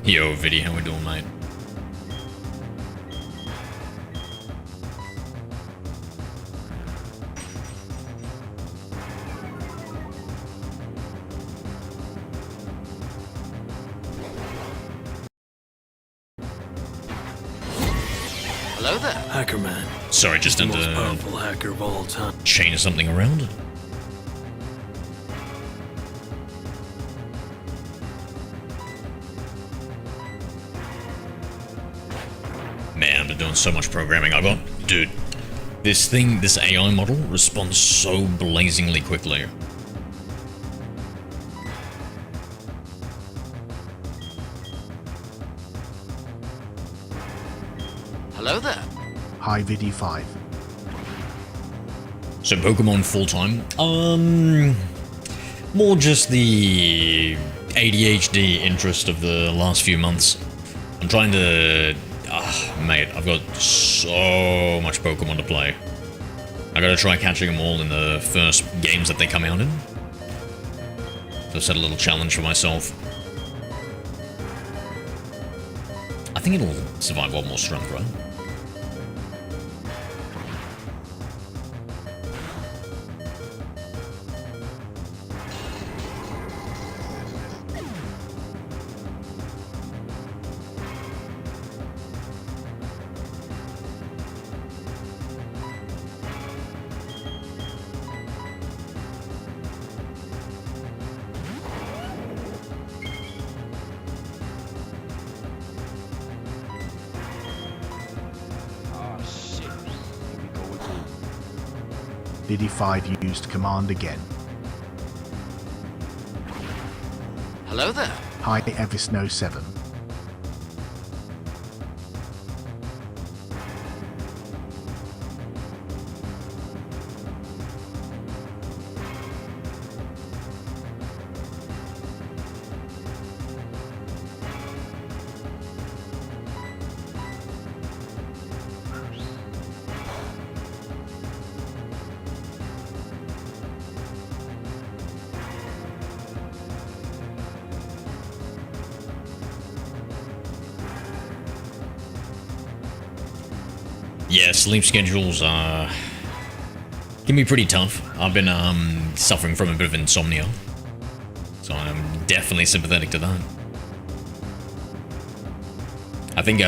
Yo, Viddy, how we doing, mate? Hello there. Hacker man. Sorry, just The had most to powerful hacker of all time. change something around. Man, I've been doing so much programming. Dude, this AI model responds so blazingly quickly. Hello there. Hi Viddy5. So Pokemon full-time? More just the ADHD interest of the last few months. I'm trying to... mate, I've got so much Pokemon to play. I gotta try catching them all in the first games that they come out in. So I set a little challenge for myself. I think it'll survive one more strength, right? Viddy5 used command again. Hello there. Hi Evisno7. Yeah, sleep schedules can be pretty tough. I've been suffering from a bit of insomnia, so I'm definitely sympathetic to that. I think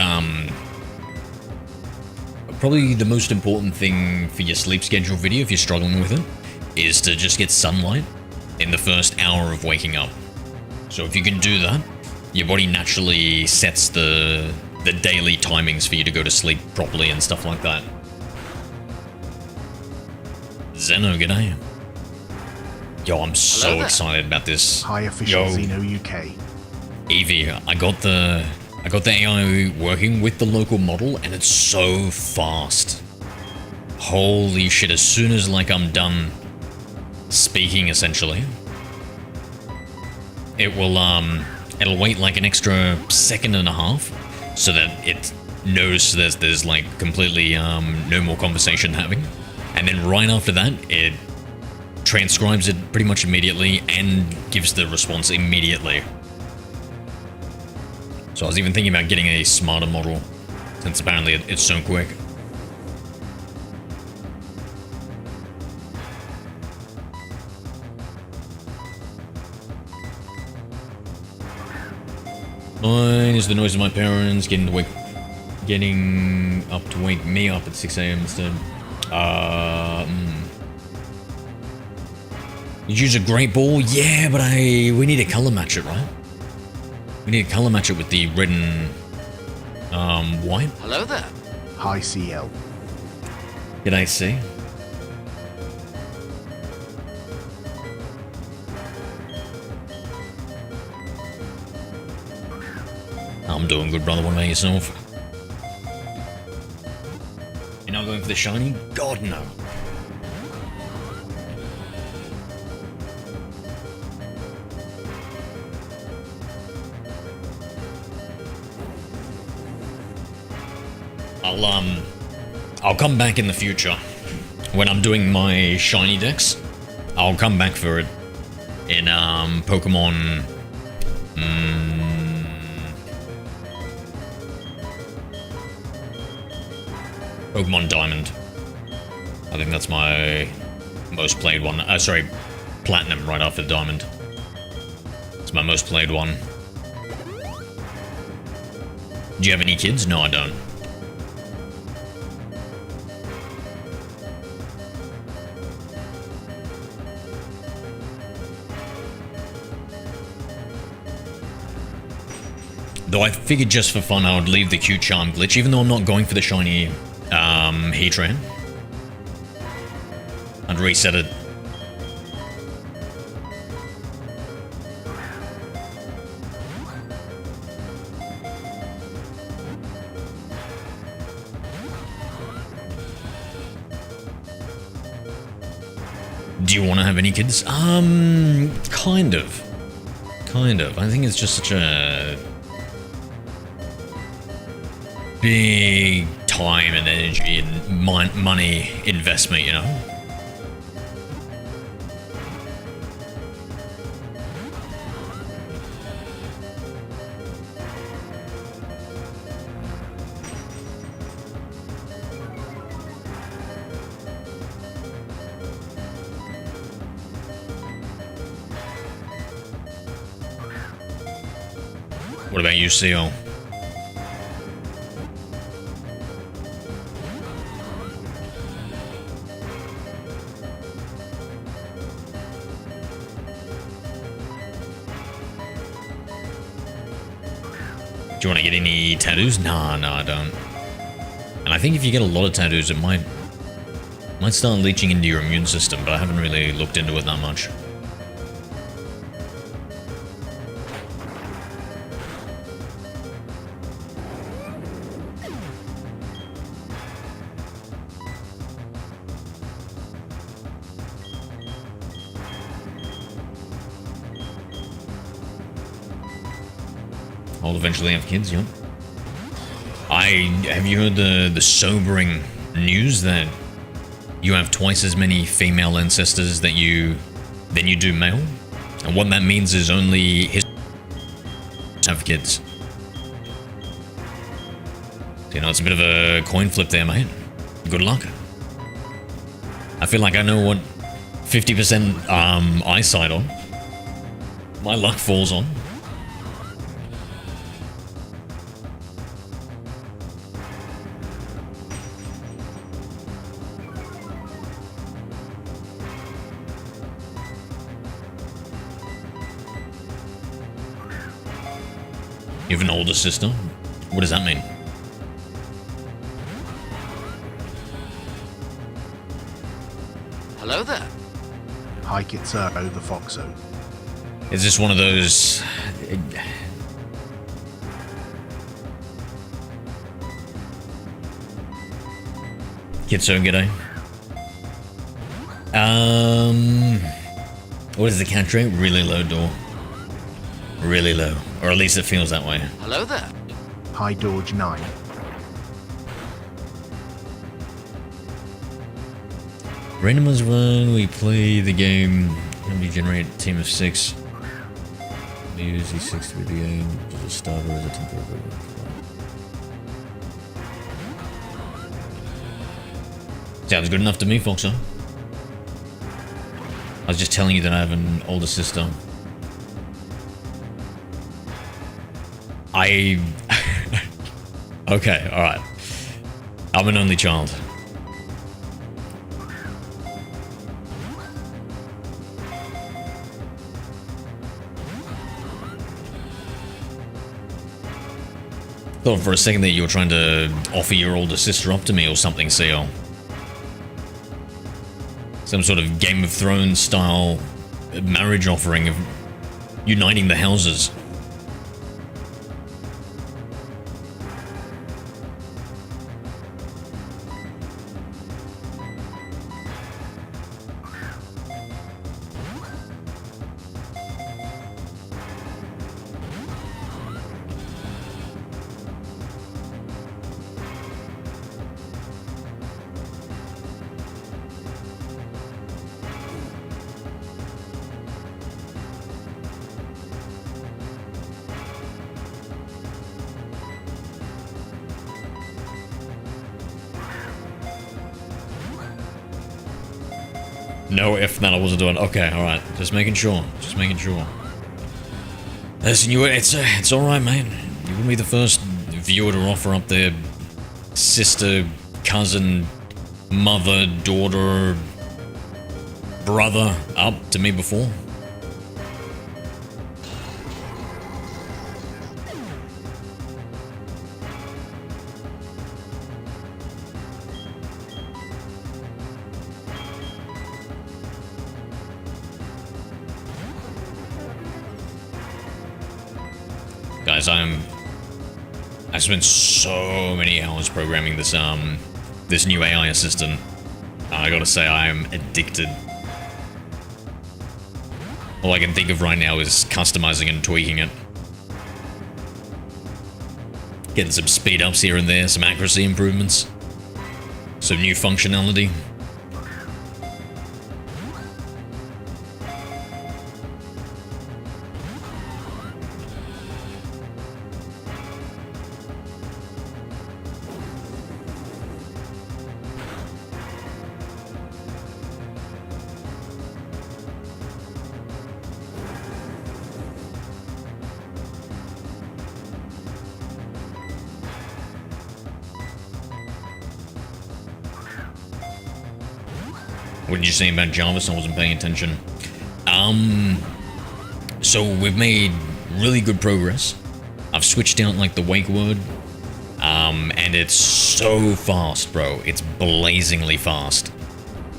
probably the most important thing for your sleep schedule video, if you're struggling with it, is to just get sunlight in the first hour of waking up. So if you can do that, your body naturally sets the daily timings for you to go to sleep properly and stuff like that. Zeno, g'day. Yo, I'm so excited about this. Hi official Xeno UK. Evie, I got the AI working with the local model and it's so fast. Holy shit, as soon as like I'm done speaking essentially, it will it'll wait like an extra second and a half so that it knows there's like completely no more conversation having, and then right after that it transcribes it pretty much immediately and gives the response immediately. So I was even thinking about getting a smarter model, since apparently it's so quick. Mine is the noise of my parents getting up to wake me up at 6 a.m. instead. You use a great ball? Yeah, but we need to color match it, right? We need to color match it with the red and white. Hello there. Hi CL. Did I see? I'm doing good, brother. What about yourself? You're not going for the shiny? God, no. I'll come back in the future. When I'm doing my shiny decks, I'll come back for it in Pokemon Pokemon Diamond. I think that's my most played one. Sorry, Platinum right after Diamond. It's my most played one. Do you have any kids? No, I don't. Though I figured just for fun I would leave the Q Charm glitch, even though I'm not going for the shiny Heatran. I'd reset it. Do you want to have any kids? Kind of. Kind of. I think it's just such a big time and energy and money investment, you know? What about you, Seal? Do you want to get any tattoos? Nah, I don't. And I think if you get a lot of tattoos, it might start leaching into your immune system, but I haven't really looked into it that much. I'll eventually have kids, yep. Have you heard the sobering news that you have twice as many female ancestors than you do male? And what that means is only his have kids. So, you know, it's a bit of a coin flip there, mate. Good luck. I feel like I know what 50% eyesight on my luck falls on. You have an older sister? What does that mean? Hello there. Hi Kitsuro the Foxo. Is this one of those... Kitso, g'day. What is the catch rate? Really low, door. Really low. Or at least it feels that way. Hello there. Hi Dorge 9. Randomers when we play the game, we generate a team of 6. We use these 6 to be the game as a starter as a temporary. Sounds good enough to me, Foxo. I was just telling you that I have an older sister. Okay, alright. I'm an only child. Thought for a second that you were trying to offer your older sister up to me or something, Seal. Some sort of Game of Thrones style marriage offering of uniting the houses. No, if that I wasn't doing. Okay, all right. Just making sure. Just making sure. Listen, it's all right, man. You wouldn't be the first viewer to offer up their sister, cousin, mother, daughter, brother up to me before. Guys, I spent so many hours programming this this new AI assistant. I gotta say, I am addicted. All I can think of right now is customizing and tweaking it. Getting some speed ups here and there, some accuracy improvements, some new functionality. What did you say about Jarvis? I wasn't paying attention. So we've made really good progress. I've switched out like the wake word, and it's so fast, bro. It's blazingly fast.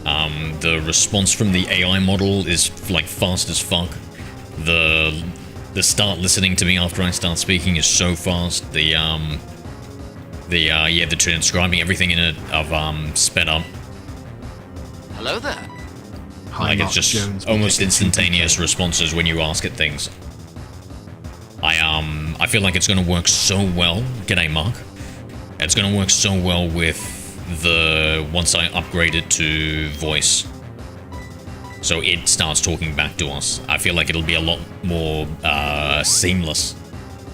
The response from the AI model is like fast as fuck. The start listening to me after I start speaking is so fast. The transcribing everything in it I've sped up. Hello there. Hi, Like Mark it's just Jones, almost Mr. instantaneous responses when you ask it things. I feel like it's gonna work so well. G'day, Mark. It's gonna work so well with once I upgrade it to voice. So it starts talking back to us. I feel like it'll be a lot more seamless.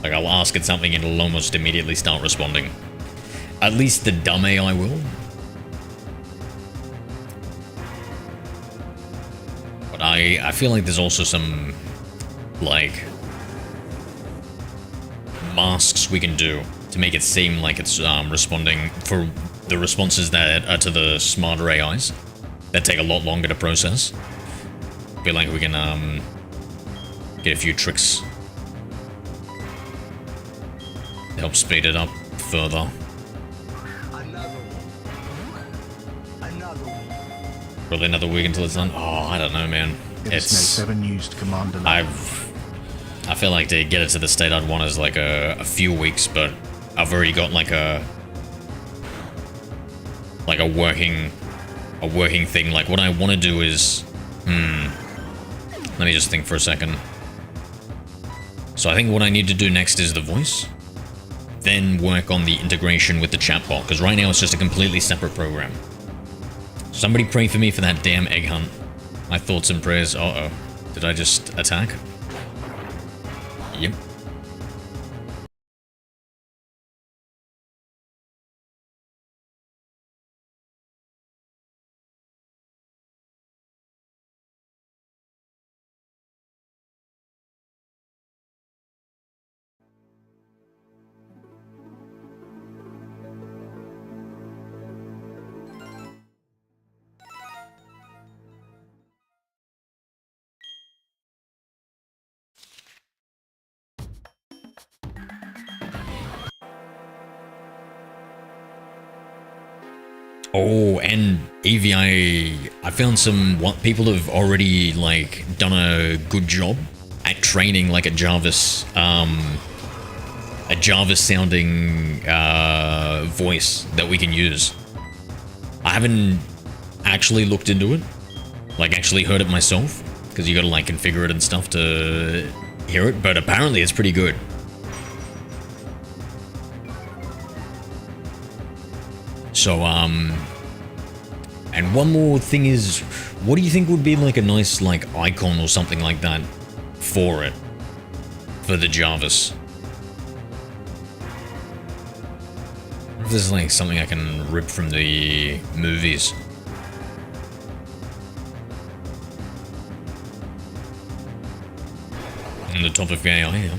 Like I'll ask it something and it'll almost immediately start responding. At least the dumb AI will. But I feel like there's also some, like, masks we can do to make it seem like it's responding for the responses that are to the smarter AIs that take a lot longer to process. I feel like we can get a few tricks to help speed it up further. Probably another week until it's done. Oh, I don't know, man. It's no 7 used Commander. I feel like to get it to the state I'd want is like a few weeks, but I've already got like a working thing. Like what I want to do is, let me just think for a second. So I think what I need to do next is the voice, then work on the integration with the chatbot, because right now it's just a completely separate program. Somebody pray for me for that damn egg hunt. My thoughts and prayers. Uh-oh. Did I just attack? Yep. Oh, and Evie, I found what people have already like done a good job at training like a Jarvis sounding voice that we can use. I haven't actually looked into it, like actually heard it myself, because you gotta like configure it and stuff to hear it, but apparently it's pretty good. So, and one more thing is, what do you think would be like a nice like icon or something like that for it, for the Jarvis? If there's like something I can rip from the movies. On the top of AI, yeah.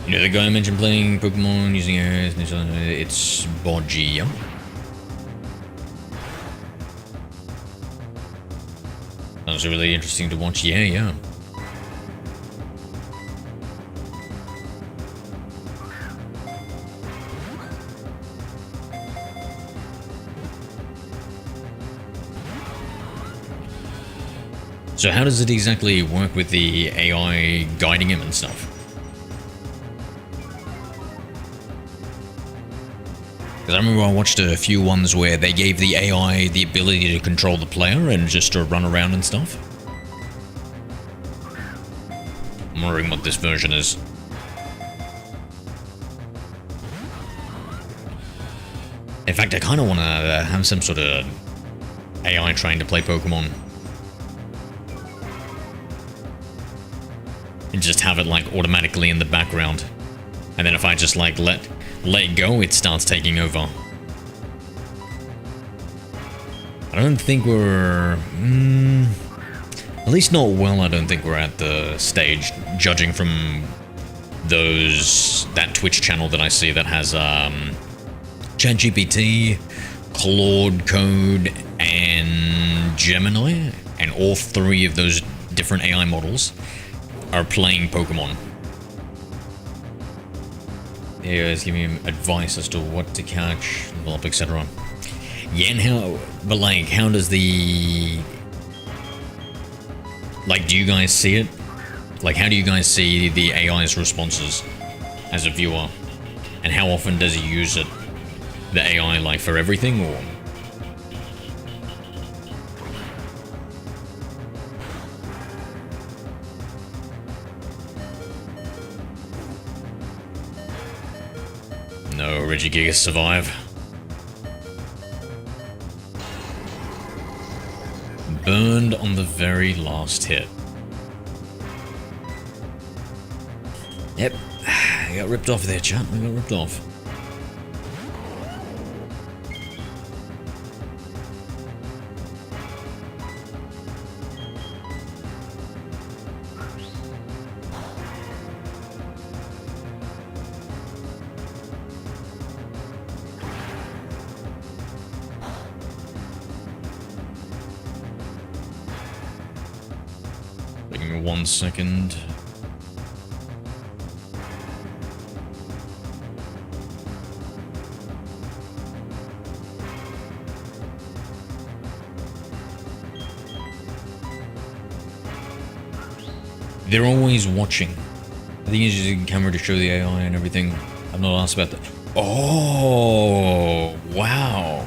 You know the guy I mentioned playing Pokemon using it's Bodgy, yeah? That was really interesting to watch, yeah. So how does it exactly work with the AI guiding him and stuff? Because I remember I watched a few ones where they gave the AI the ability to control the player and just to run around and stuff. I'm wondering what this version is. In fact, I kind of want to have some sort of AI trying to play Pokemon. And just have it like automatically in the background. And then if I just like let it go, it starts taking over. I don't think we're... at least not well, I don't think we're at the stage, judging from that Twitch channel that I see that has ChatGPT, Claude Code, and Gemini, and all three of those different AI models are playing Pokemon. Yeah, it's giving him advice as to what to catch, level up, etc. Yeah, and how does the... Like, do you guys see it? Like, how do you guys see the AI's responses as a viewer? And how often does he use it? The AI, like, for everything, or...? No, Regigigas survive. Burned on the very last hit. Yep, I got ripped off there, chat. I got ripped off. Give me 1 second. They're always watching. I think he's using camera to show the AI and everything. I'm not asked about that. Oh, wow.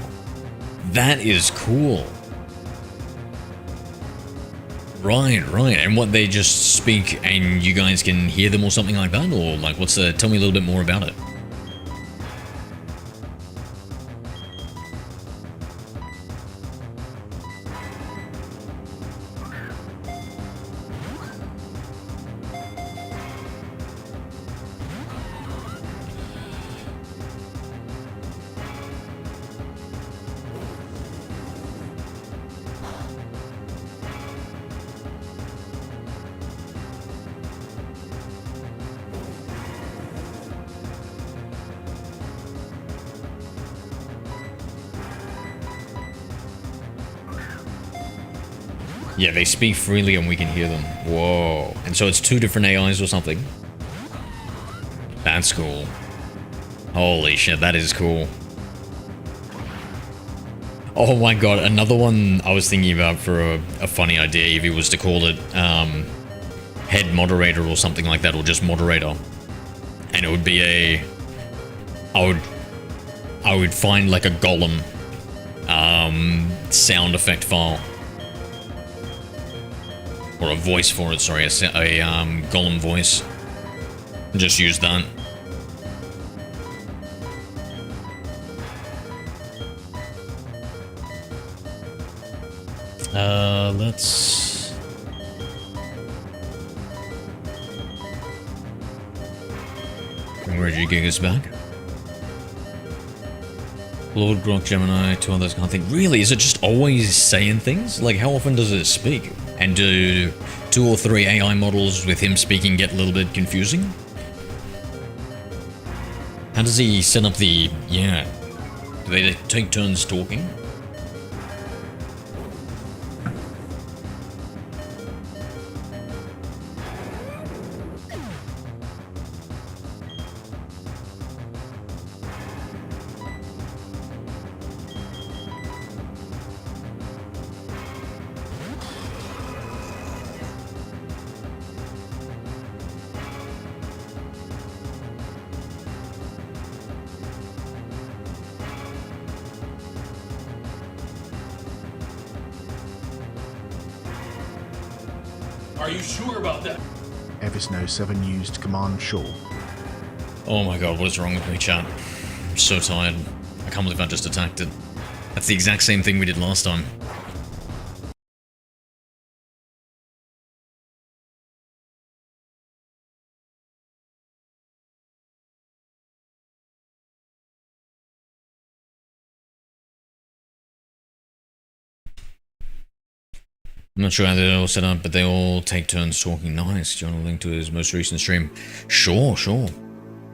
That is cool. Right. And what, they just speak and you guys can hear them or something like that? Or like, tell me a little bit more about it. Yeah, they speak freely and we can hear them. Whoa. And so it's 2 different AIs or something? That's cool. Holy shit, that is cool. Oh my god, another one I was thinking about for a funny idea, if he was to call it head moderator or something like that, or just moderator. And it would be I would find like a golem sound effect file. Or a voice for it, sorry, a golem voice. Just use that. Let's... Reggie Giga's back. Lord Grok, Gemini, two others can't think. Really? Is it just always saying things? Like, how often does it speak? And do 2 or 3 AI models with him speaking get a little bit confusing? How does he set up the... yeah. Do they take turns talking? Are you sure about that? Evisno 7 used Command Shaw. Oh my god, what is wrong with me, chat? I'm so tired. I can't believe I just attacked it. That's the exact same thing we did last time. I'm not sure how they're all set up, but they all take turns talking. Nice. Do you want to link to his most recent stream? Sure, sure.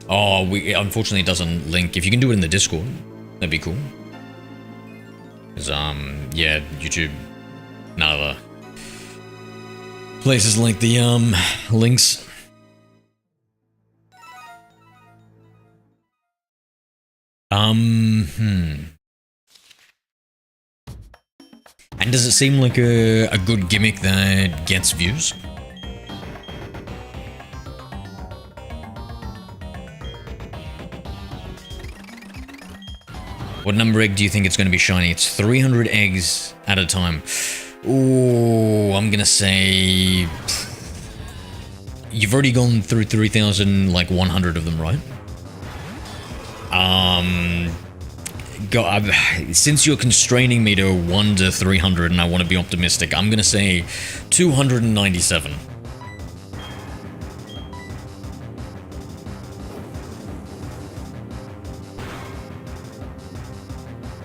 Oh, unfortunately it doesn't link. If you can do it in the Discord, that'd be cool. Because, yeah, YouTube, none of the places like the, links. And does it seem like a good gimmick that gets views? What number egg do you think it's going to be shiny? It's 300 eggs at a time. Ooh, I'm going to say... You've already gone through 3,100 of them, right? God, since you're constraining me to 1 to 300 and I want to be optimistic, I'm going to say 297.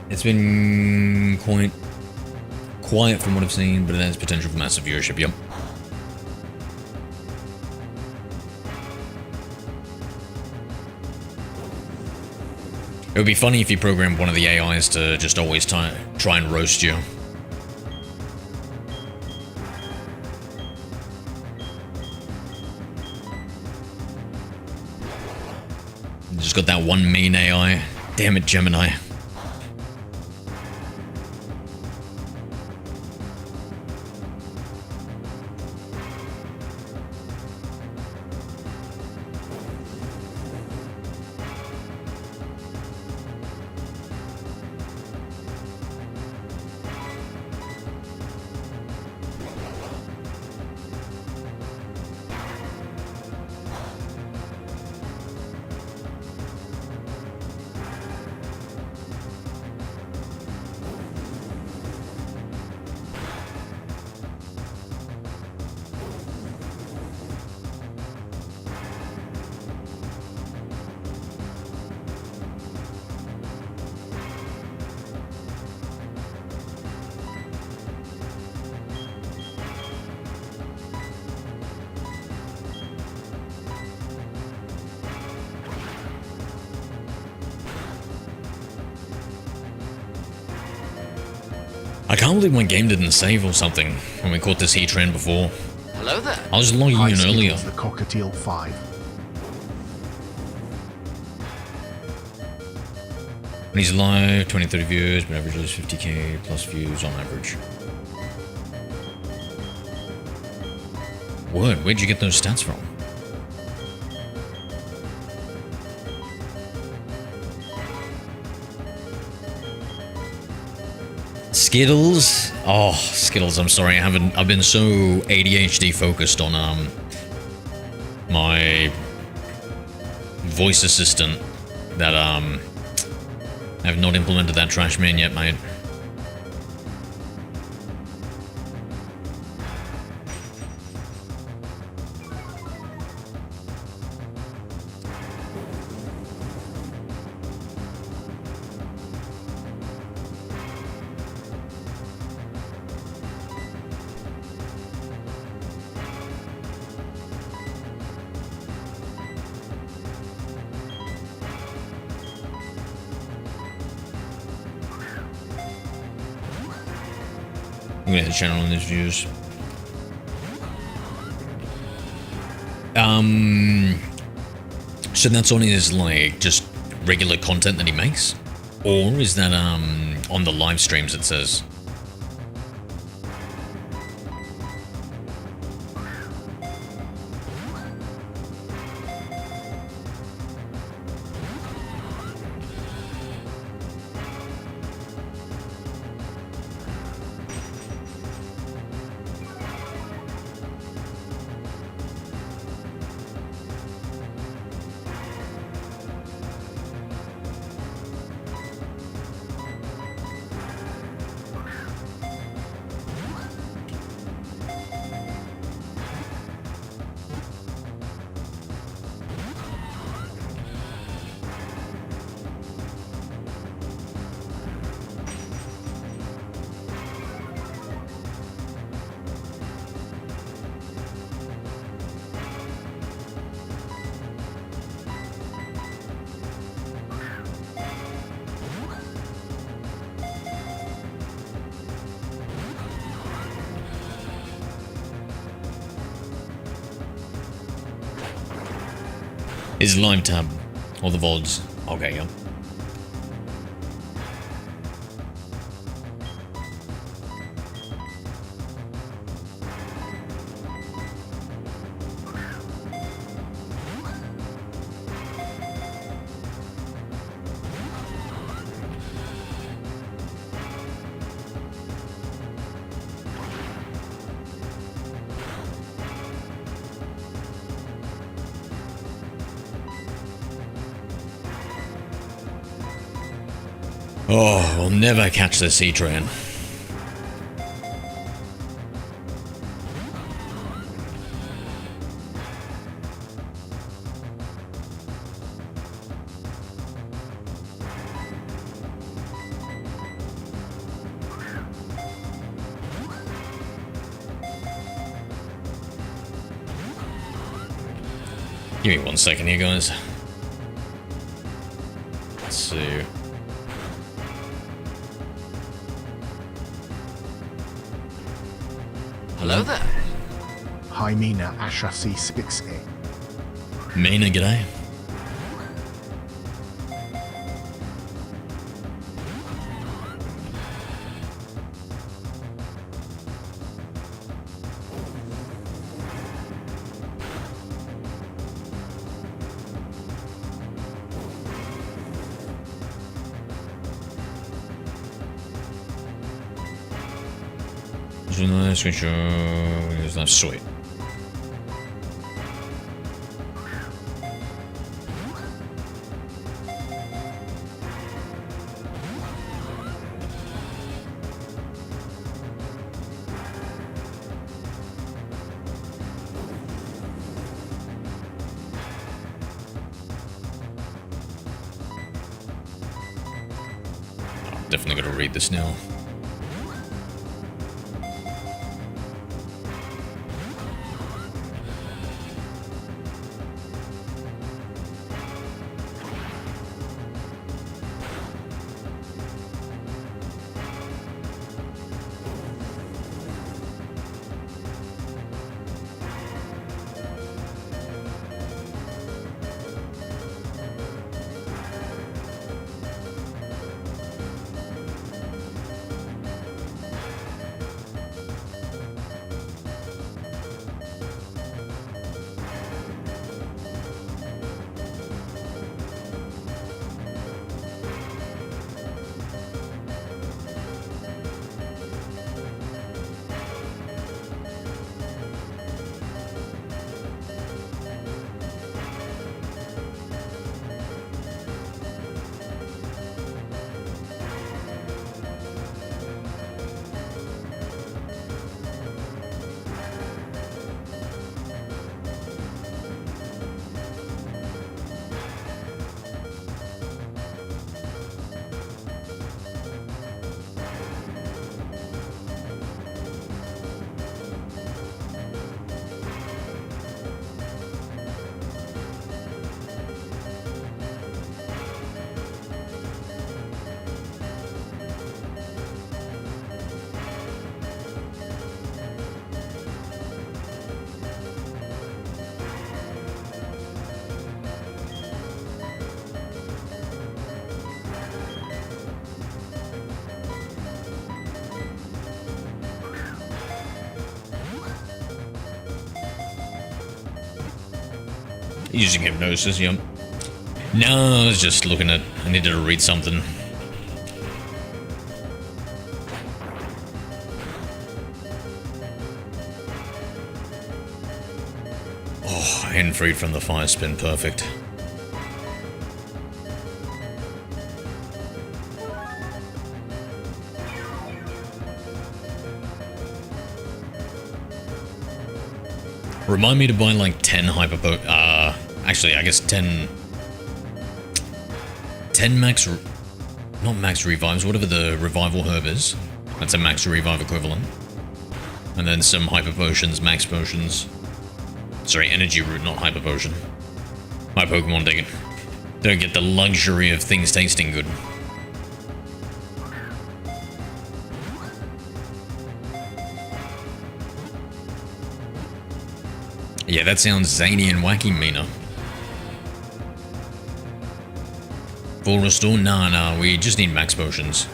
It's been quite quiet from what I've seen, but it has potential for massive viewership, yep. It would be funny if you programmed one of the AIs to just always try and roast you. Just got that one mean AI. Damn it, Gemini. I can't believe my game didn't save or something when we caught this heat trend before. Hello there. I was logging in earlier. The Cockatiel 5. When he's live, 20-30 views, but averages 50k plus views on average. Word, where'd you get those stats from? Skittles? Oh, Skittles, I'm sorry, I've been so ADHD focused on, my voice assistant that I have not implemented that trash man yet, mate. I'm gonna hit the channel on these views. So that's on his, like, just regular content that he makes? Or is that, on the live streams it says? Is live tab or the VODs? Okay, yeah. Oh, we'll never catch the sea train. Give me 1 second here, guys. Let's see. Hello there. Hi Mina Ashasi Spixie. Mina, g'day. That's sweet. Definitely gotta read this now. Using hypnosis, yep. No, I was just looking at... I needed to read something. Oh, hand freed from the fire spin, perfect. Remind me to buy like 10 actually, I guess 10 max, not max revives, whatever the revival herb is. That's a max revive equivalent. And then some hyper potions, max potions. Sorry, energy root, not hyper potion. My Pokemon don't get the luxury of things tasting good. Yeah, that sounds zany and wacky, Mina. Full restore? Nah, we just need max potions.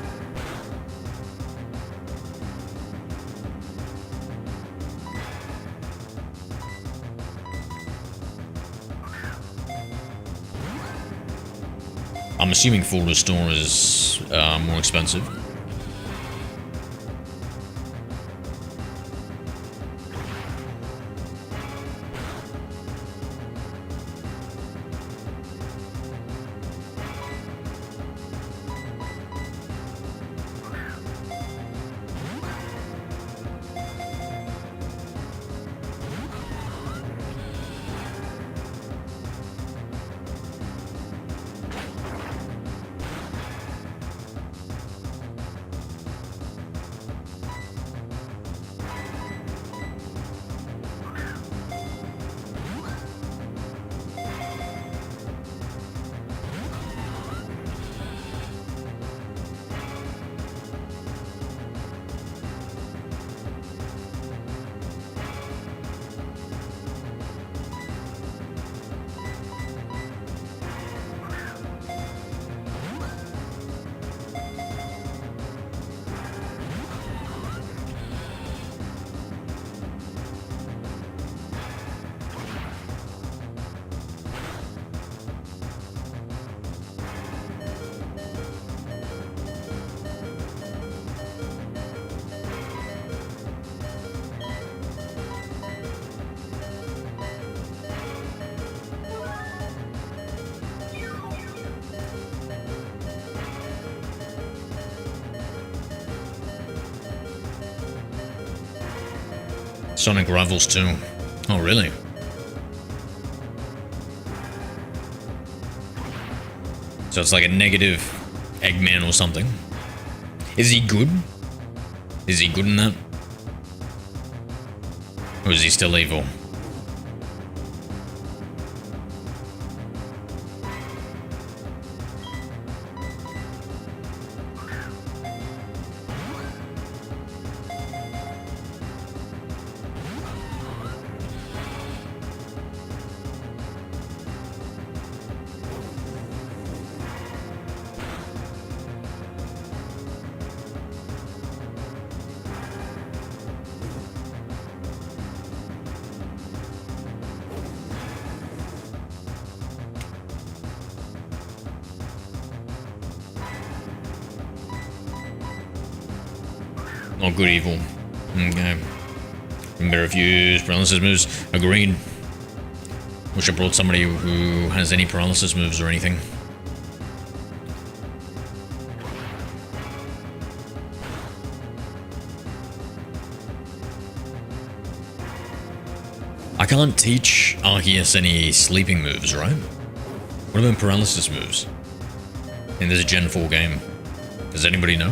I'm assuming full restore is more expensive. Sonic Rivals 2. Oh, really? So it's like a negative Eggman or something. Is he good? Is he good in that? Or is he still evil? Oh, good evil. Okay. Remember if you use paralysis moves? Agreed. Wish I brought somebody who has any paralysis moves or anything. I can't teach Arceus any sleeping moves, right? What about paralysis moves? In this Gen 4 game. Does anybody know?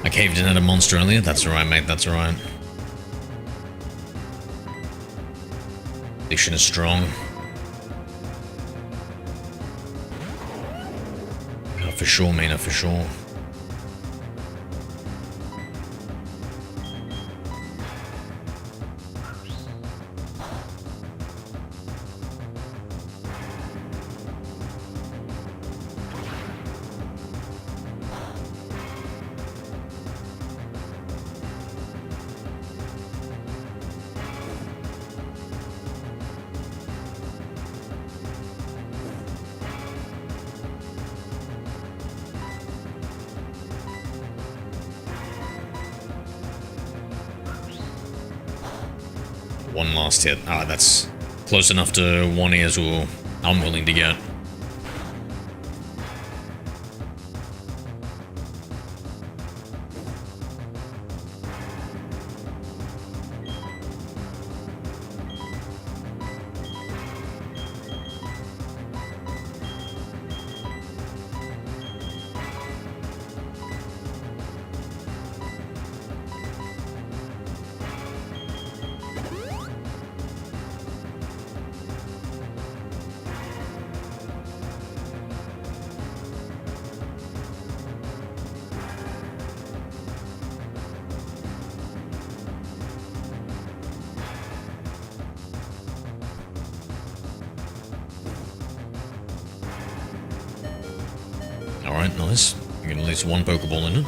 I caved in at a monster earlier. That's alright, mate. That's alright. Addiction is strong. Oh, for sure, Mina, for sure. One last hit. Ah, that's close enough to one ears or I'm willing to get. Alright, nice. You get at least one Pokeball in it.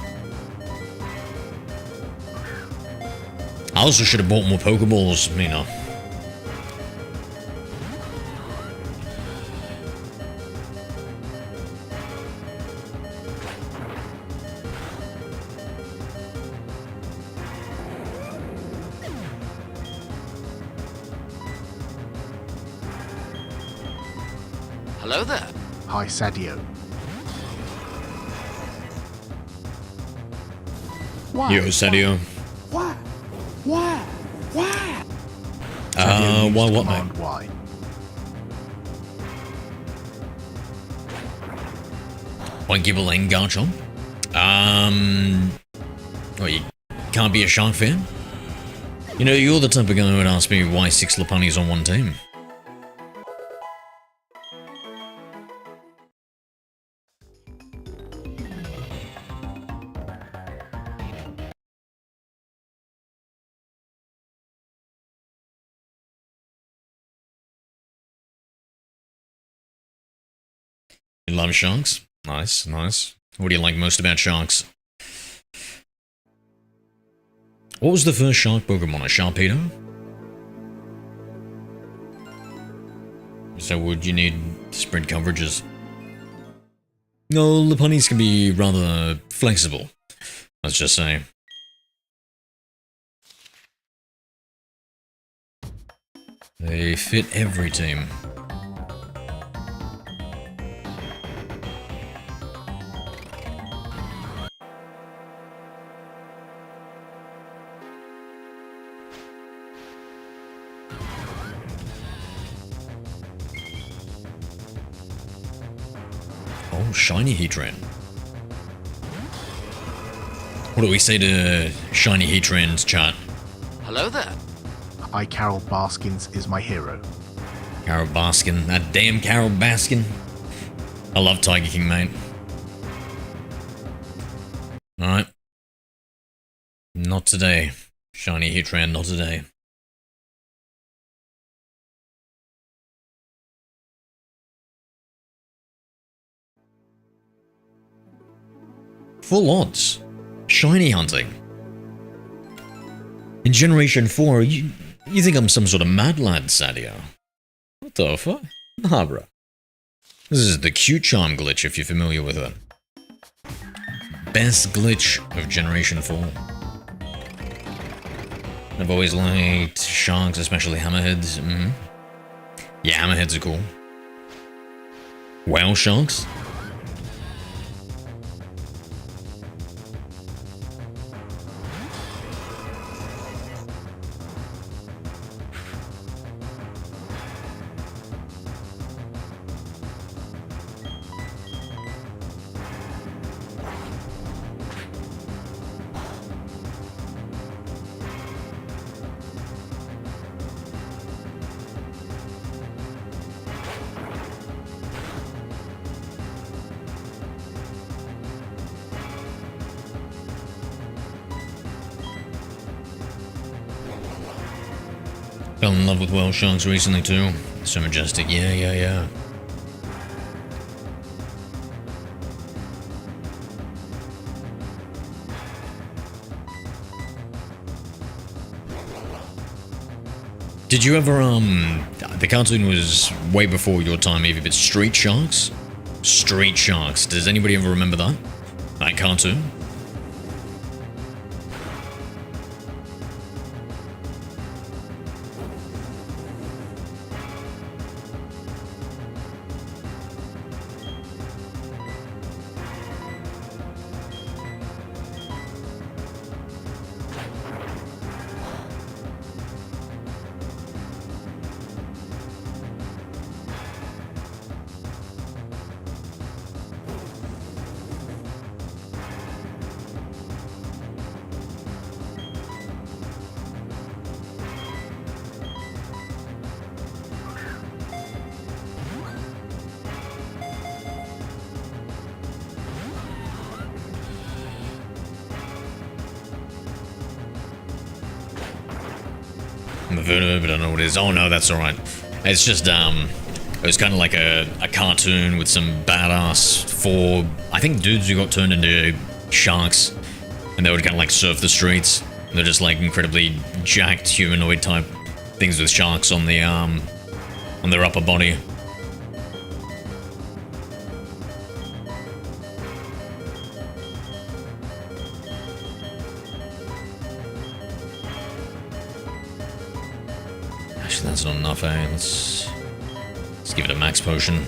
I also should have bought more Pokeballs, you know. Hello there. Hi, Sadio. Yo, Sadio. Why? Why? Why, what, mate? Why? Won't give a lane, Garchomp. Well, you can't be a Shark fan? You know, you're the type of guy who would ask me why 6 Lopunnies on one team. You love sharks? Nice, nice. What do you like most about sharks? What was the first shark Pokemon? A Sharpedo? So would you need sprint coverages? No, Lopunnies can be rather flexible. Let's just say. They fit every team. Oh, shiny Heatran. What do we say to shiny Heatran's chat? Hello there. I, Carol Baskins, is my hero. Carol Baskin, that damn Carol Baskin. I love Tiger King, mate. Alright. Not today. Shiny Heatran, not today. Full odds. Shiny hunting. In Generation 4, you think I'm some sort of mad lad, Sadio? What the fuck? Nah, bro. This is the cute charm glitch, if you're familiar with it. Best glitch of Generation 4. I've always liked sharks, especially hammerheads. Yeah, hammerheads are cool. Whale sharks? Fell in love with whale sharks recently too. So majestic, yeah. Did you ever, the cartoon was way before your time, Evie, but Street Sharks? Street Sharks. Does anybody ever remember that? That cartoon? I've heard of it, but I don't know what it is. Oh no, that's alright. It's just, it was kind of like a cartoon with some badass four, I think, dudes who got turned into sharks, and they would kind of like surf the streets. They're just like incredibly jacked humanoid type things with sharks on the on their upper body. Actually, that's not enough, eh? Let's give it a max potion.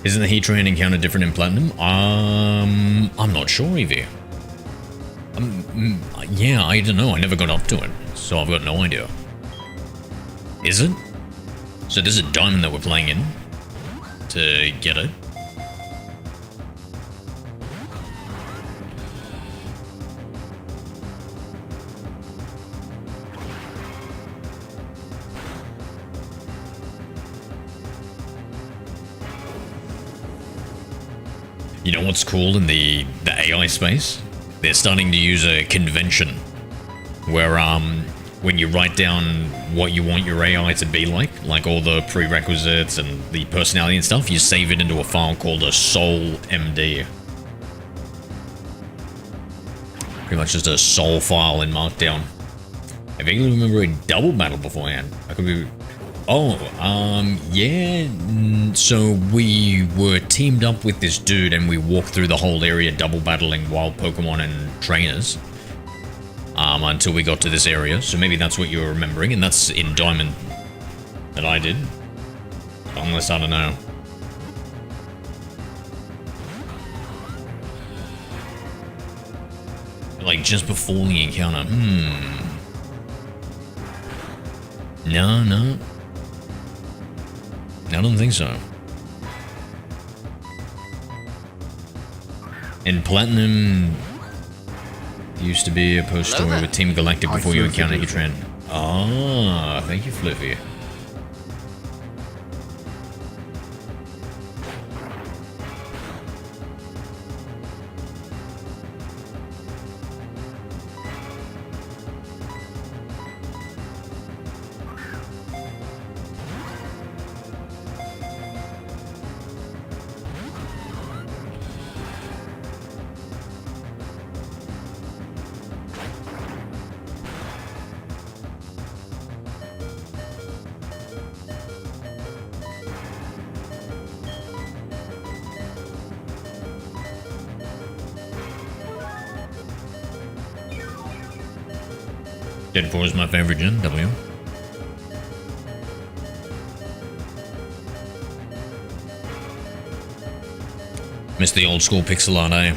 Isn't the heat train encounter different in Platinum? I'm not sure, Evie. Yeah, I don't know. I never got up to it, so I've got no idea. Is it? So this is a diamond that we're playing in to get it. You know what's cool in the AI space? They're starting to use a convention where when you write down what you want your AI to be like all the prerequisites and the personality and stuff, you save it into a file called a soul MD. Pretty much just a soul file in Markdown. I vaguely remember a double battle beforehand. I could be... Oh, yeah, so we were teamed up with this dude and we walked through the whole area double battling wild Pokemon and trainers until we got to this area, so maybe that's what you're remembering, and that's in Diamond. That I did. Unless, I don't know. Like, just before the encounter. No, no. I don't think so. In Platinum, there used to be a post story with Team Galactic before you encounter Heatran. Ah, thank you, Fluffy. Gen 4 is my favorite gen, W. Miss the old school pixel art, eh?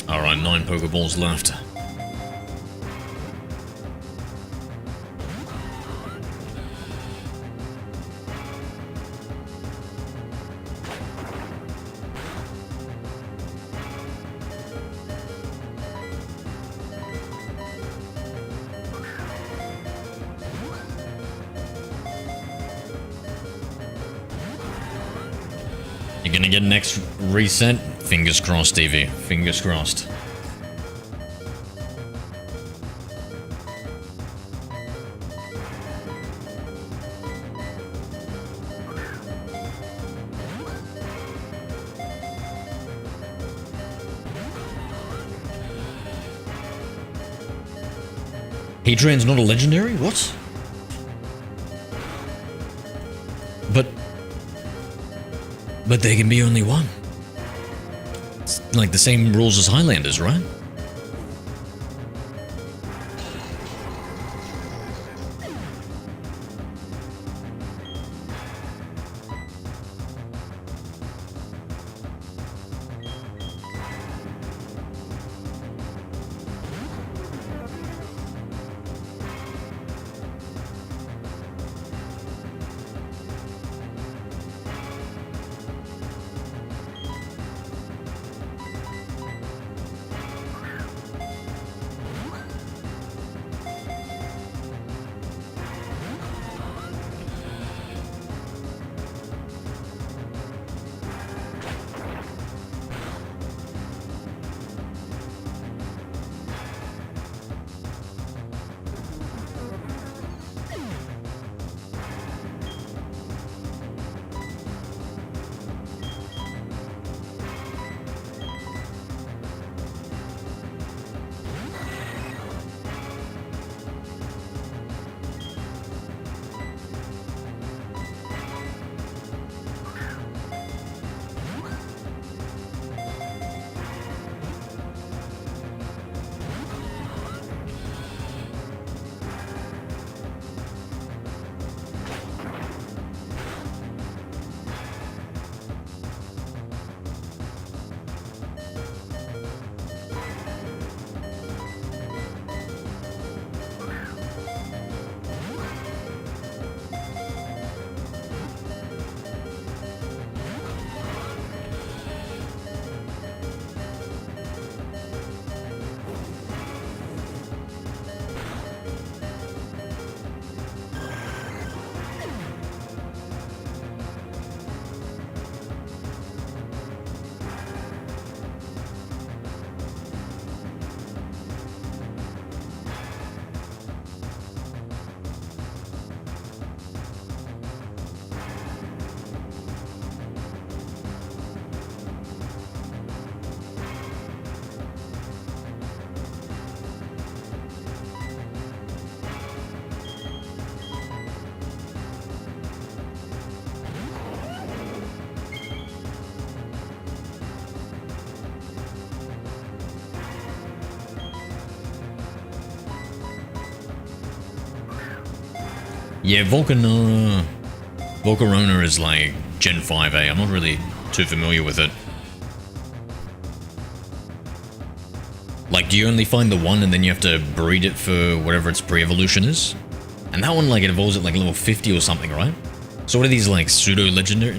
Alright, 9 Pokeballs left. gonna get next reset? Fingers crossed, Stevie. Fingers crossed. Hadrian's not a legendary? What? But there can be only one. It's like the same rules as Highlanders, right? Yeah, Volcarona is like Gen 5A. I'm not really too familiar with it. Like, do you only find the one and then you have to breed it for whatever its pre-evolution is? And that one, like, it evolves at like level 50 or something, right? So what are these, like, pseudo-legendary?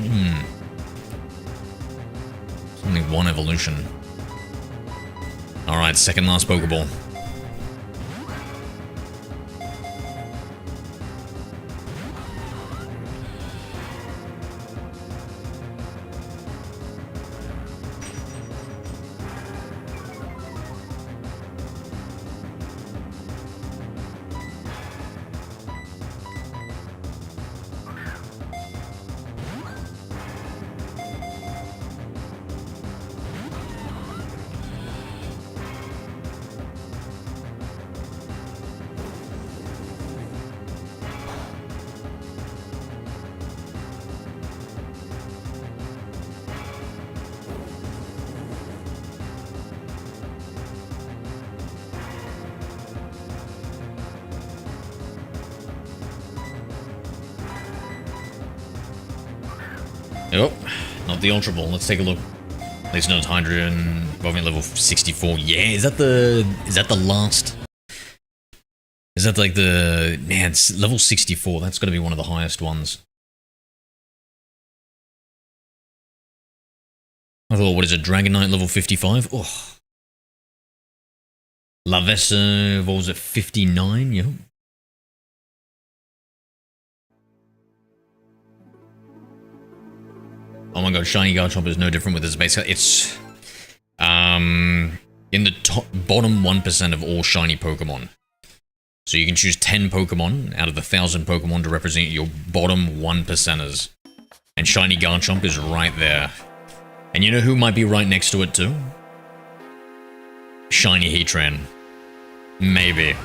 Only one evolution. Alright, second last Pokeball. Oh, not the Ultra Ball. Let's take a look. At least no Hydrogen above level 64. Yeah, is that the last? Is that like the man? It's level 64. That's got to be one of the highest ones. I thought, what is it? Dragonite level 55. Oh, Lavessa evolves at 59. Yep. Oh my god, Shiny Garchomp is no different with its base. It's in the bottom 1% of all shiny Pokemon. So you can choose 10 Pokemon out of the 1,000 Pokemon to represent your bottom 1%ers. And Shiny Garchomp is right there. And you know who might be right next to it too? Shiny Heatran. Maybe.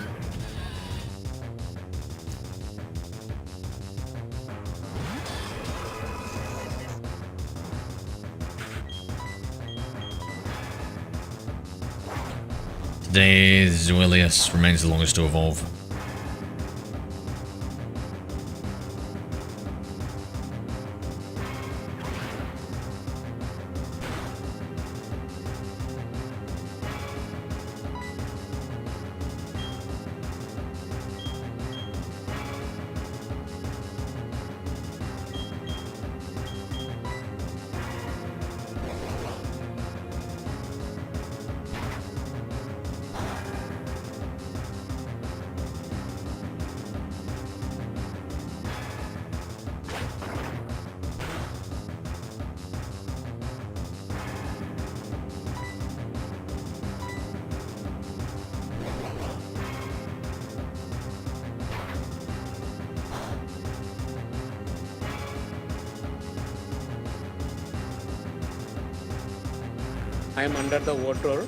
Today, Zuilius remains the longest to evolve. I am under the water.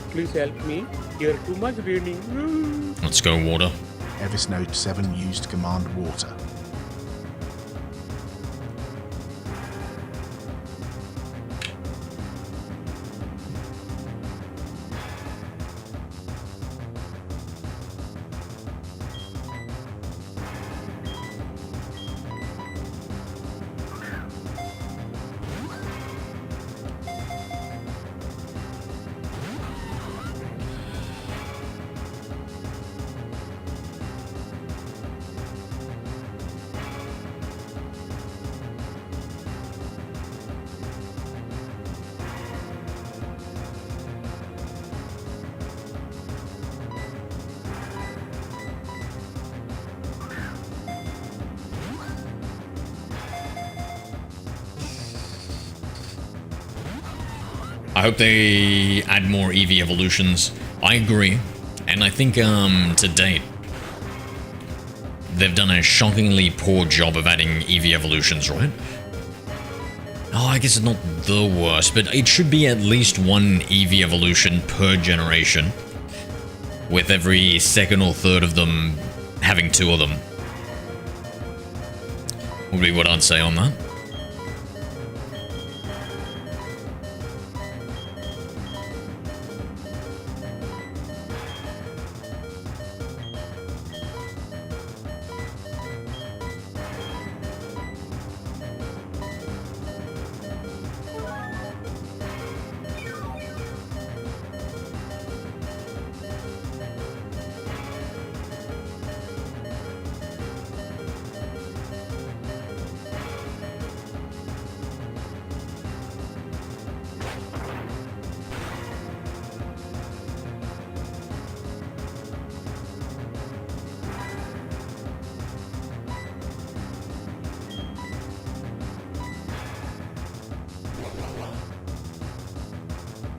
Please help me. Here too much raining. Let's go, water. Evisnode 7 used command water. I hope they add more EV evolutions. I agree. And I think to date, they've done a shockingly poor job of adding EV evolutions, right? Oh, I guess it's not the worst, but it should be at least one EV evolution per generation, with every second or third of them having 2 of them. Would be what I'd say on that.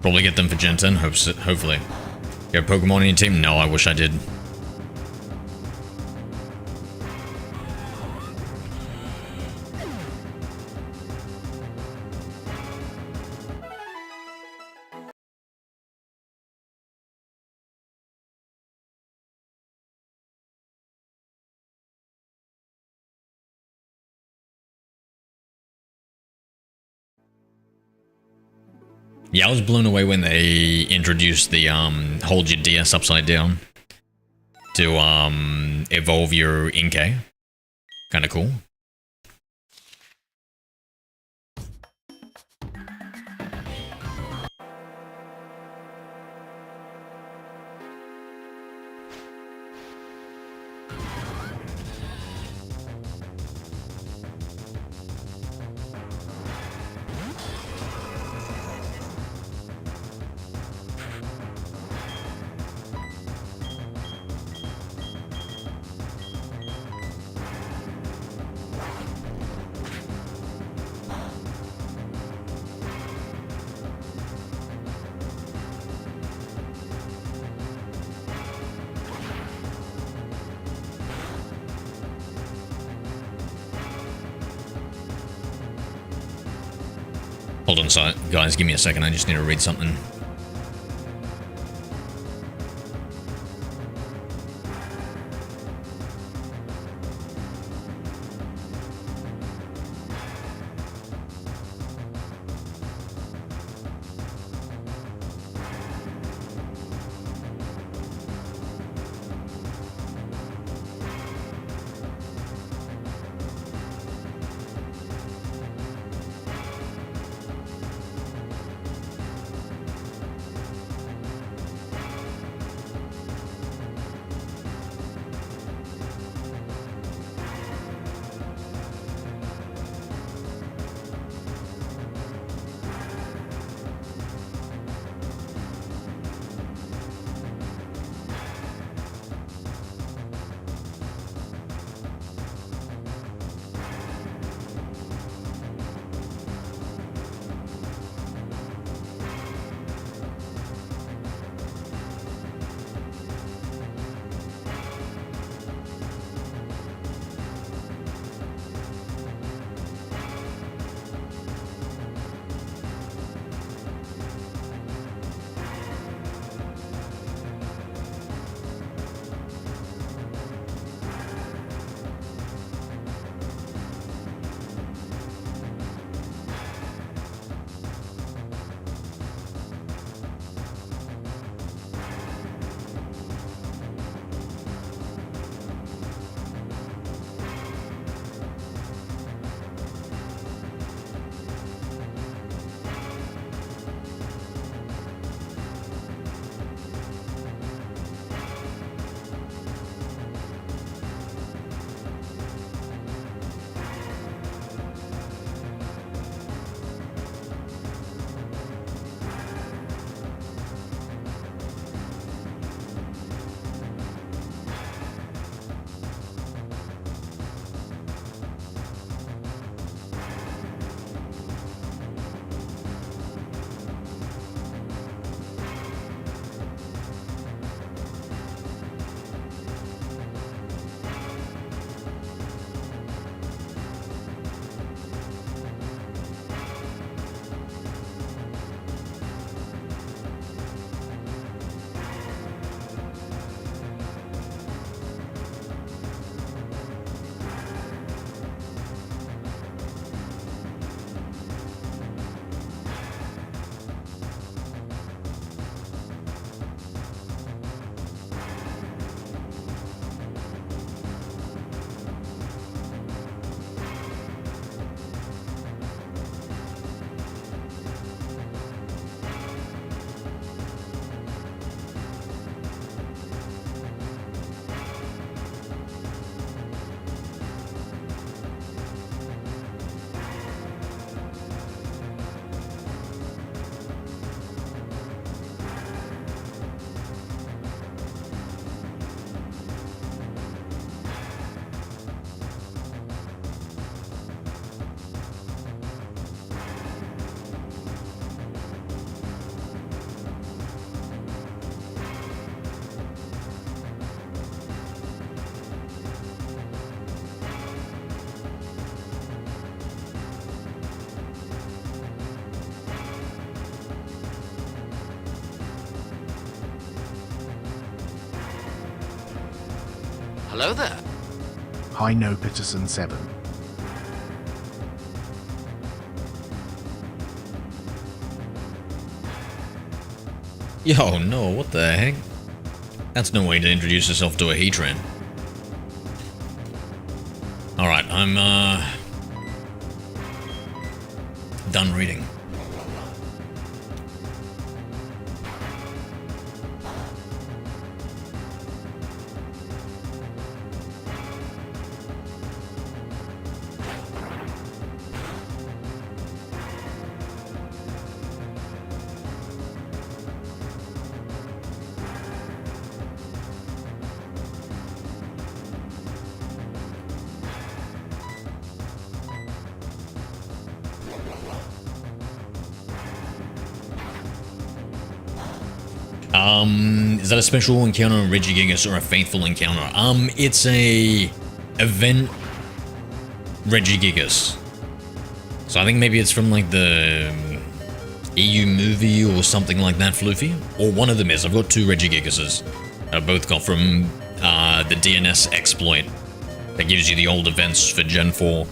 Probably get them for Gen 10, hopefully. You have Pokemon in your team? No, I wish I did. Yeah, I was blown away when they introduced the hold your DS upside down to evolve your Inkay. Kind of cool. Hold on, guys, give me a second. I just need to read something. Hello there. I know Peterson 7. Yo, no, what the heck? That's no way to introduce yourself to a Heatran. Alright, I'm, done reading. Is that a special encounter in Regigigas or a faithful encounter? It's a event Regigigas. So I think maybe it's from like the EU movie or something like that, Floofy? Or one of them is. I've got 2 Regigiguses. I both got from the DNS exploit that gives you the old events for Gen 4.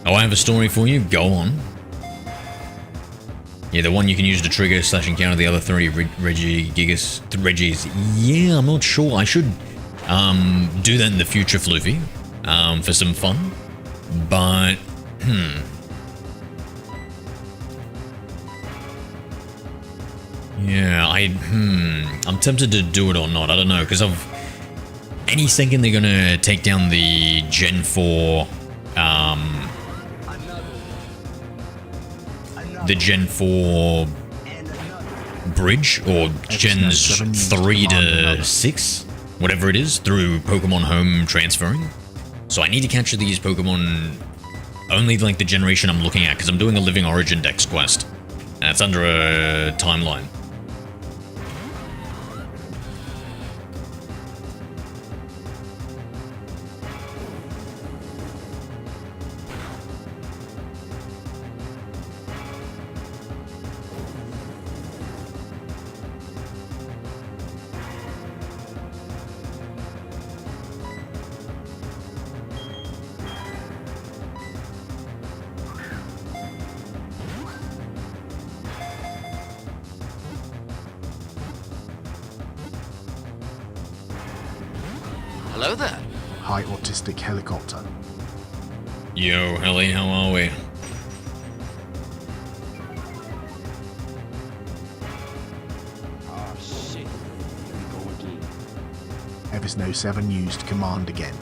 Oh, I have a story for you. Go on. Yeah, the one you can use to trigger / encounter the other 30 Regis. Yeah, I'm not sure. I should do that in the future, Floofy, for some fun. But, yeah, I'm tempted to do it or not. I don't know, because any second they're gonna take down the Gen 4, the Gen 4 bridge, or Gens 3 to 6, whatever it is, through Pokemon Home transferring. So I need to capture these Pokemon only like the generation I'm looking at, because I'm doing a Living Origin Dex quest, and it's under a timeline. Hello there. High autistic helicopter. Yo, Helly, how are we? Oh shit. Here we go again. Evisno 7 used command again.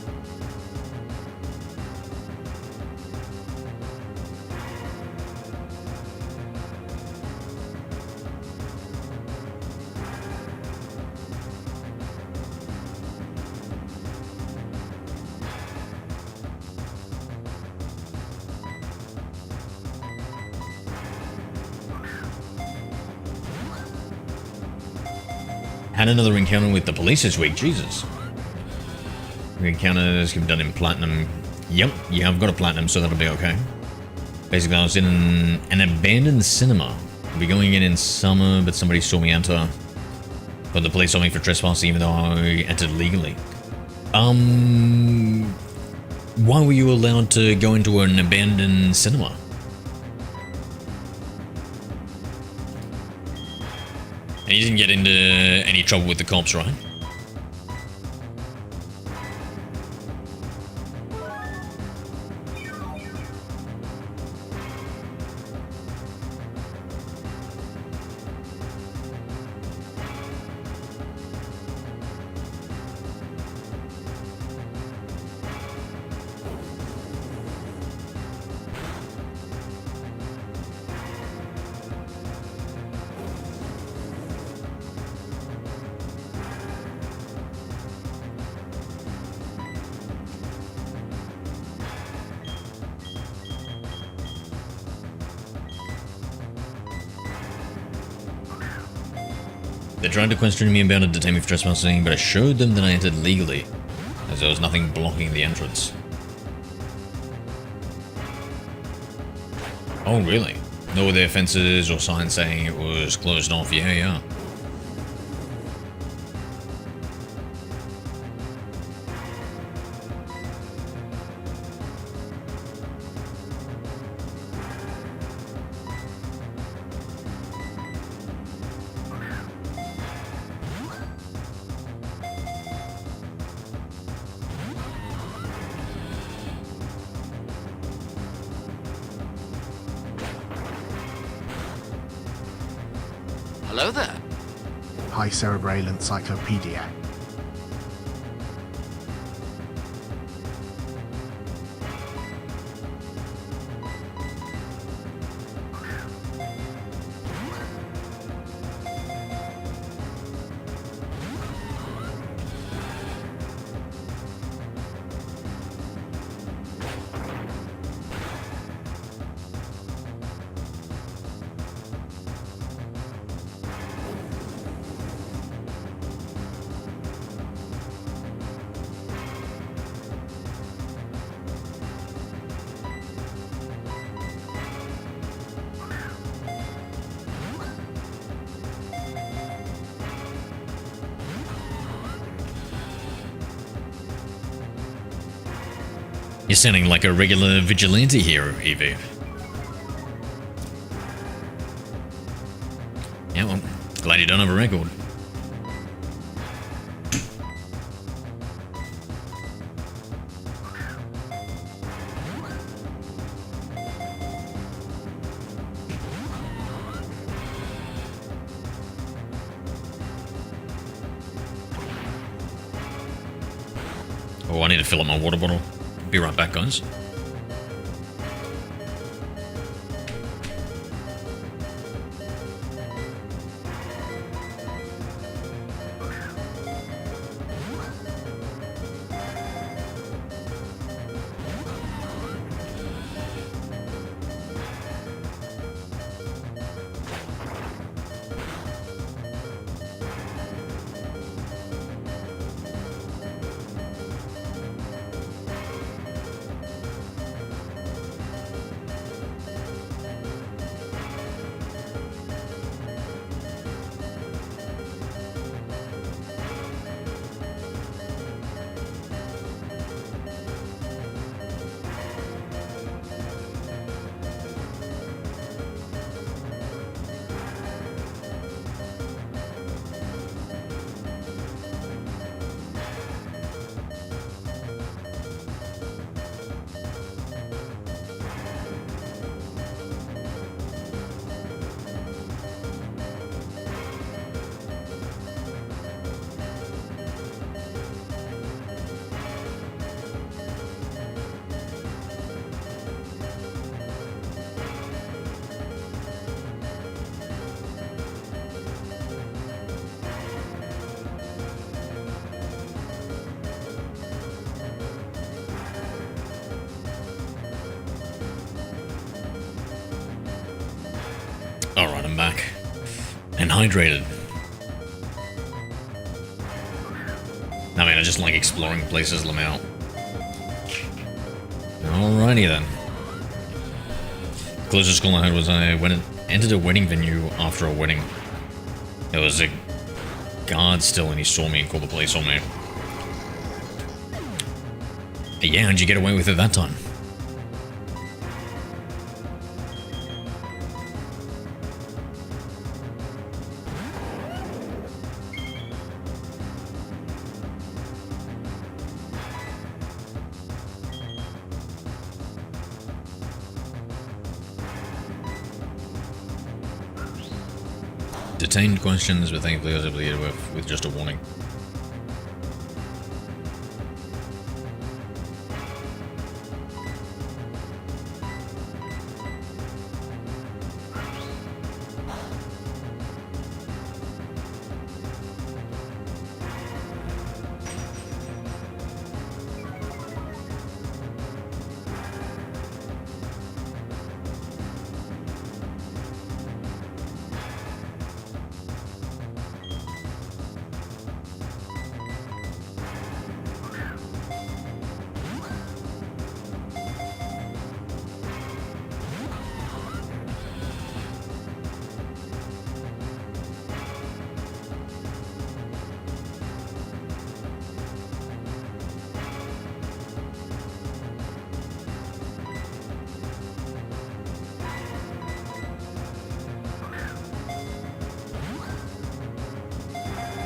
Had another encounter with the police this week, Jesus. Encounters can be done in Platinum. Yep, yeah, I've got a Platinum, so that'll be okay. Basically, I was in an abandoned cinema. I'll be going in summer, but somebody saw me enter. But the police saw me for trespassing, even though I entered legally. Why were you allowed to go into an abandoned cinema? And you didn't get into any trouble with the cops, right? They tried to question me about it, detain me for trespassing, but I showed them that I entered legally, as there was nothing blocking the entrance. Oh, really? No other offences or signs saying it was closed off? Yeah. Hello there. High Cerebral Encyclopedia. You're sounding like a regular vigilante hero, Evie. Yeah, well, glad you don't have a record. Oh, I need to fill up my water bottle. Be right back, guys. Alright, I'm back. And hydrated. I mean, I just like exploring places, Lamau. Alrighty then. Closest call I had was I entered a wedding venue after a wedding. There was a guard still and he saw me and called the police on me. Yeah, how'd you get away with it that time? Detained questions, but thankfully I was able to get away with just a warning.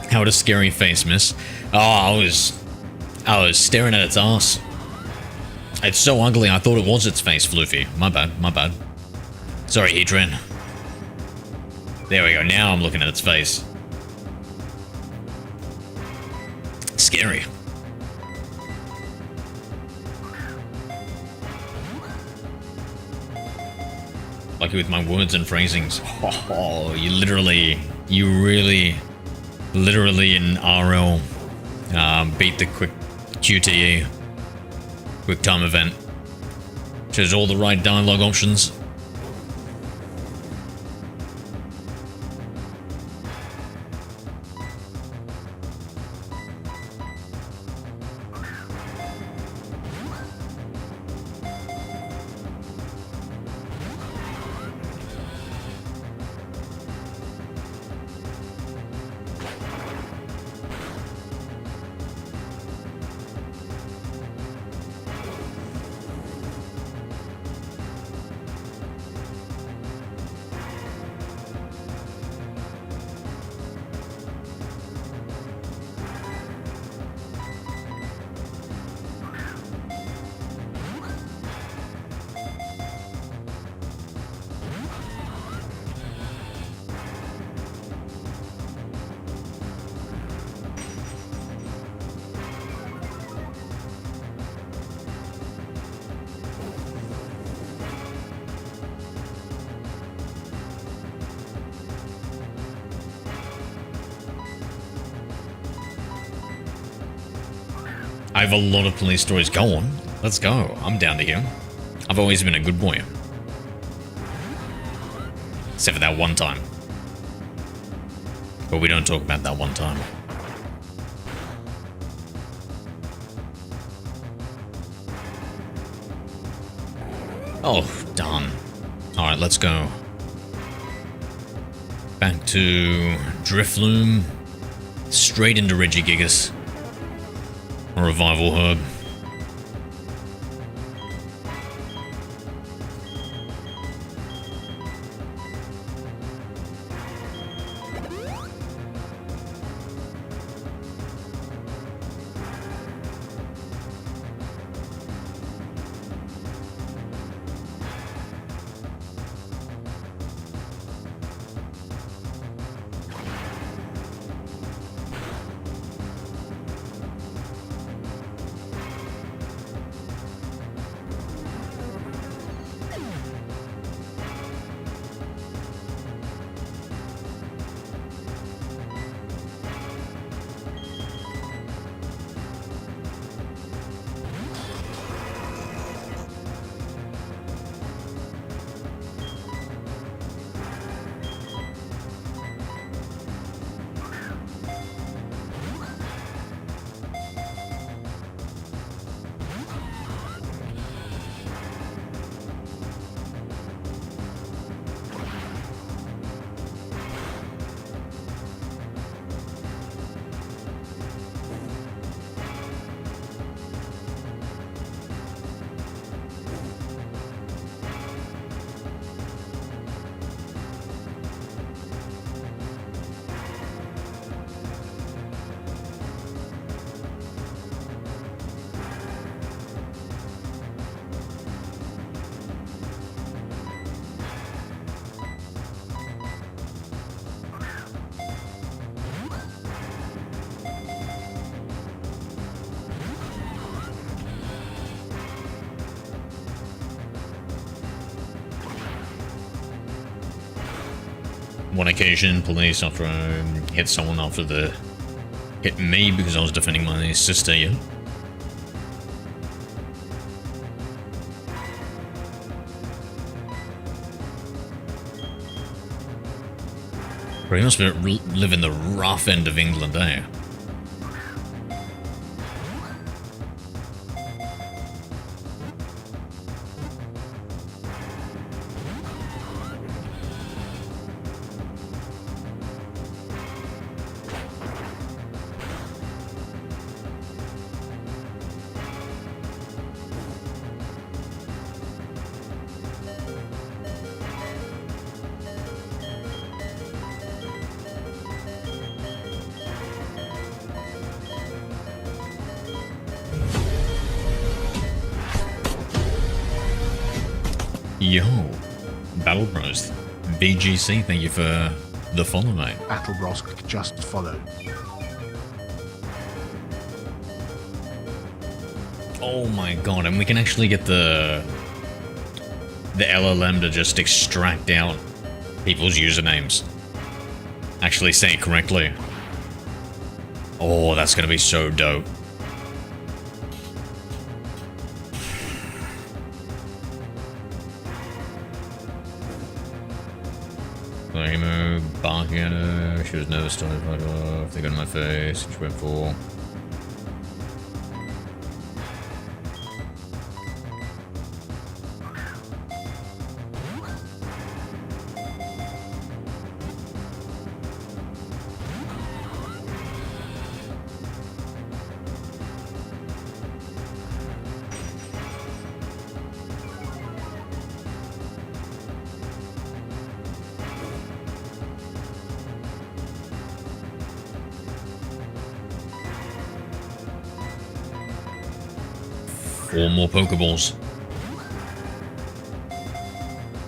How would a scary face, miss? Oh, I was staring at its ass. It's so ugly, I thought it was its face, Floofy. My bad, my bad. Sorry, Adrian. There we go, now I'm looking at its face. scary. Lucky with my words and phrasings. Oh, you really, literally in RL beat the quick QTE, quick time event. Chose all the right dialogue options. I have a lot of police stories. Go on. Let's go. I'm down to here. I've always been a good boy. Except for that one time. But we don't talk about that one time. Oh, darn. Alright, let's go. Back to Drifloom. Straight into Regigigas. Revival Herb. One occasion, police after I hit someone after the hit me because I was defending my sister. Yeah. But he must live in the rough end of England, eh? Yo, Battle Bros, VGC, thank you for the follow, mate. Battle Bros just followed. Oh my god, and we can actually get the LLM to just extract out people's usernames. Actually say it correctly. Oh, that's gonna be so dope. Emo, barking at her, she was never started right off, they got in my face, she went for. Four more Pokeballs.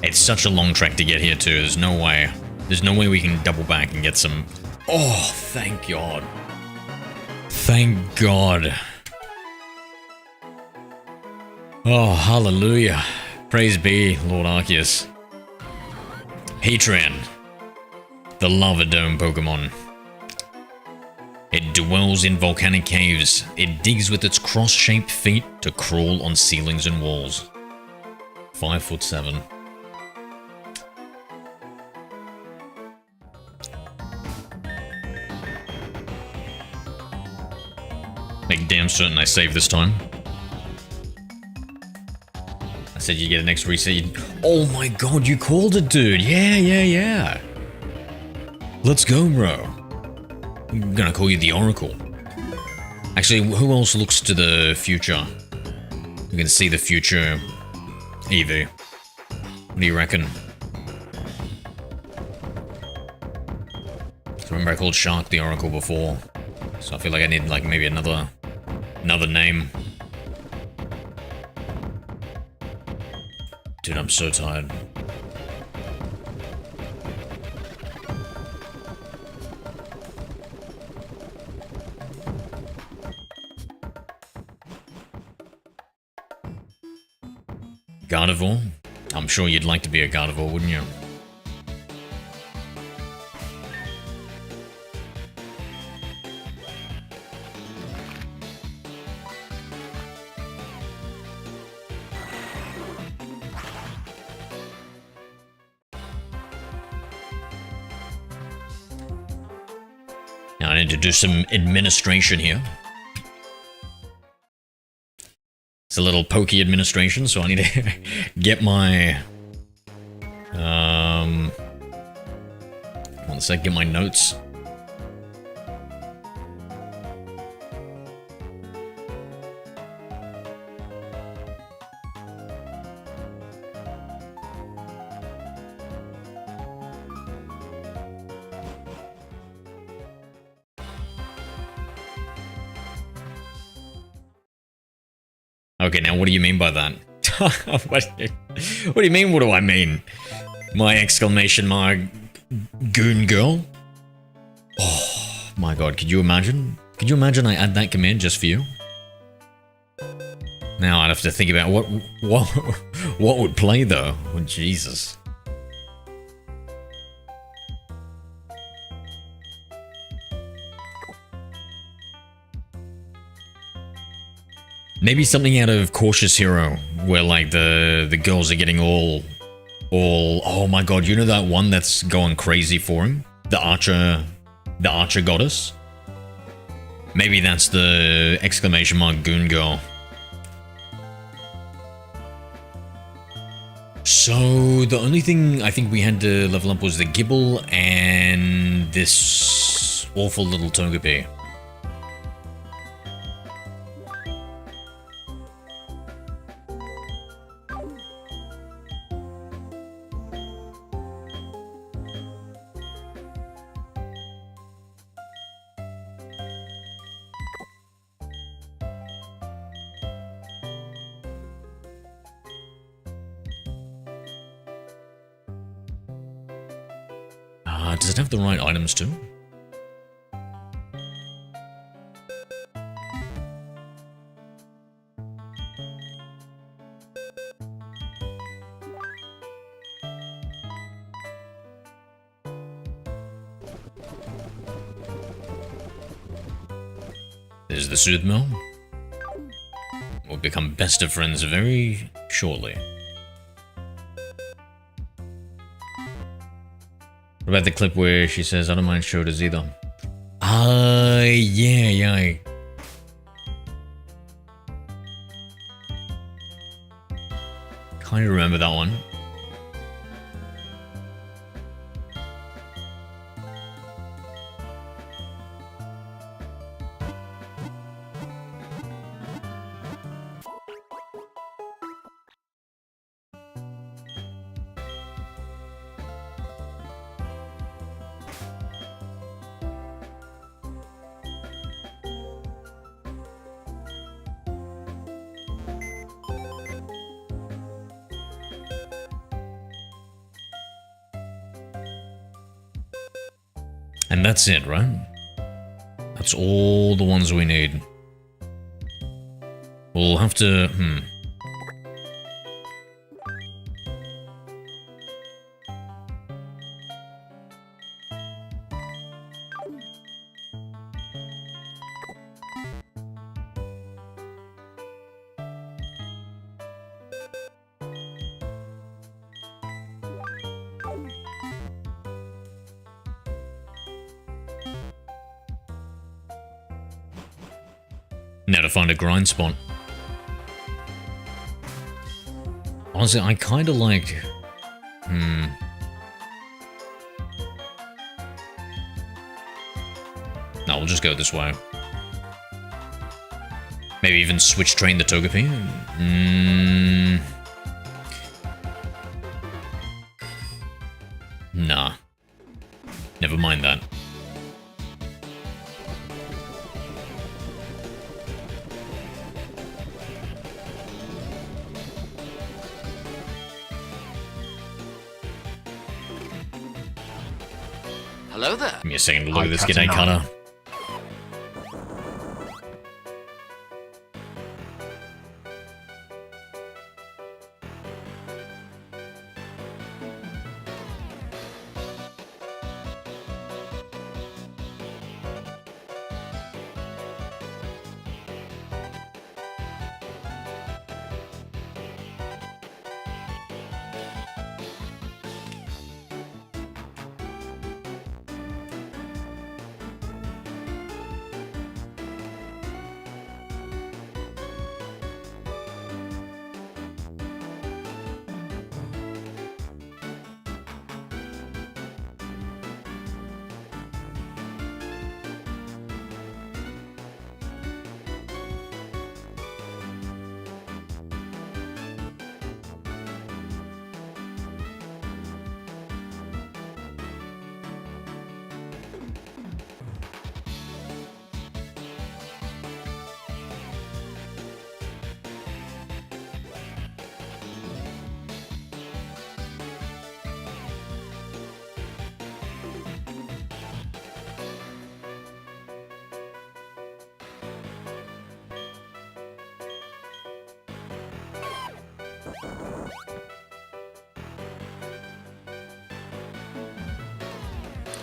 It's such a long trek to get here too. There's no way. There's no way we can double back and get some. Oh, thank God. Thank God. Oh, hallelujah. Praise be, Lord Arceus. Heatran. The Lava Dome Pokemon. It dwells in volcanic caves. It digs with its cross-shaped feet to crawl on ceilings and walls. 5'7". Make damn certain I save this time. I said you get an extra reset. Oh my god, you called it, dude. Yeah. Let's go, bro. I'm gonna call you the Oracle. Actually, who else looks to the future? You can see the future, Eevee. What do you reckon? Remember I called Shark the Oracle before, so I feel like I need like maybe another name. Dude, I'm so tired. Gardevoir? I'm sure you'd like to be a Gardevoir, wouldn't you? Now I need to do some administration here. It's a little pokey administration, so I need to get my... one sec, get my notes. Okay, now what do you mean by that? What do you mean, what do I mean? My exclamation mark goon girl? Oh my god, could you imagine? Could you imagine I add that command just for you? Now I'd have to think about what would play though. Oh, Jesus. Maybe something out of Cautious Hero, where like the girls are getting all oh my god, you know that one that's going crazy for him? The archer goddess? Maybe that's the exclamation mark goon girl. So the only thing I think we had to level up was the Gibble and this awful little Togepi. Does it have the right items too? There's the Soothmo. We'll become best of friends very shortly. What about the clip where she says, I don't mind shoulders either? Yeah. Kind of remember that one. And that's it, right? That's all the ones we need. We'll have to... Now to find a grind spot. Honestly, I kind of like... No, we'll just go this way. Maybe even switch train the Togepi? Nah. Never mind that. Hello there. Give me a second to look Hi, at this Captain g'day cutter.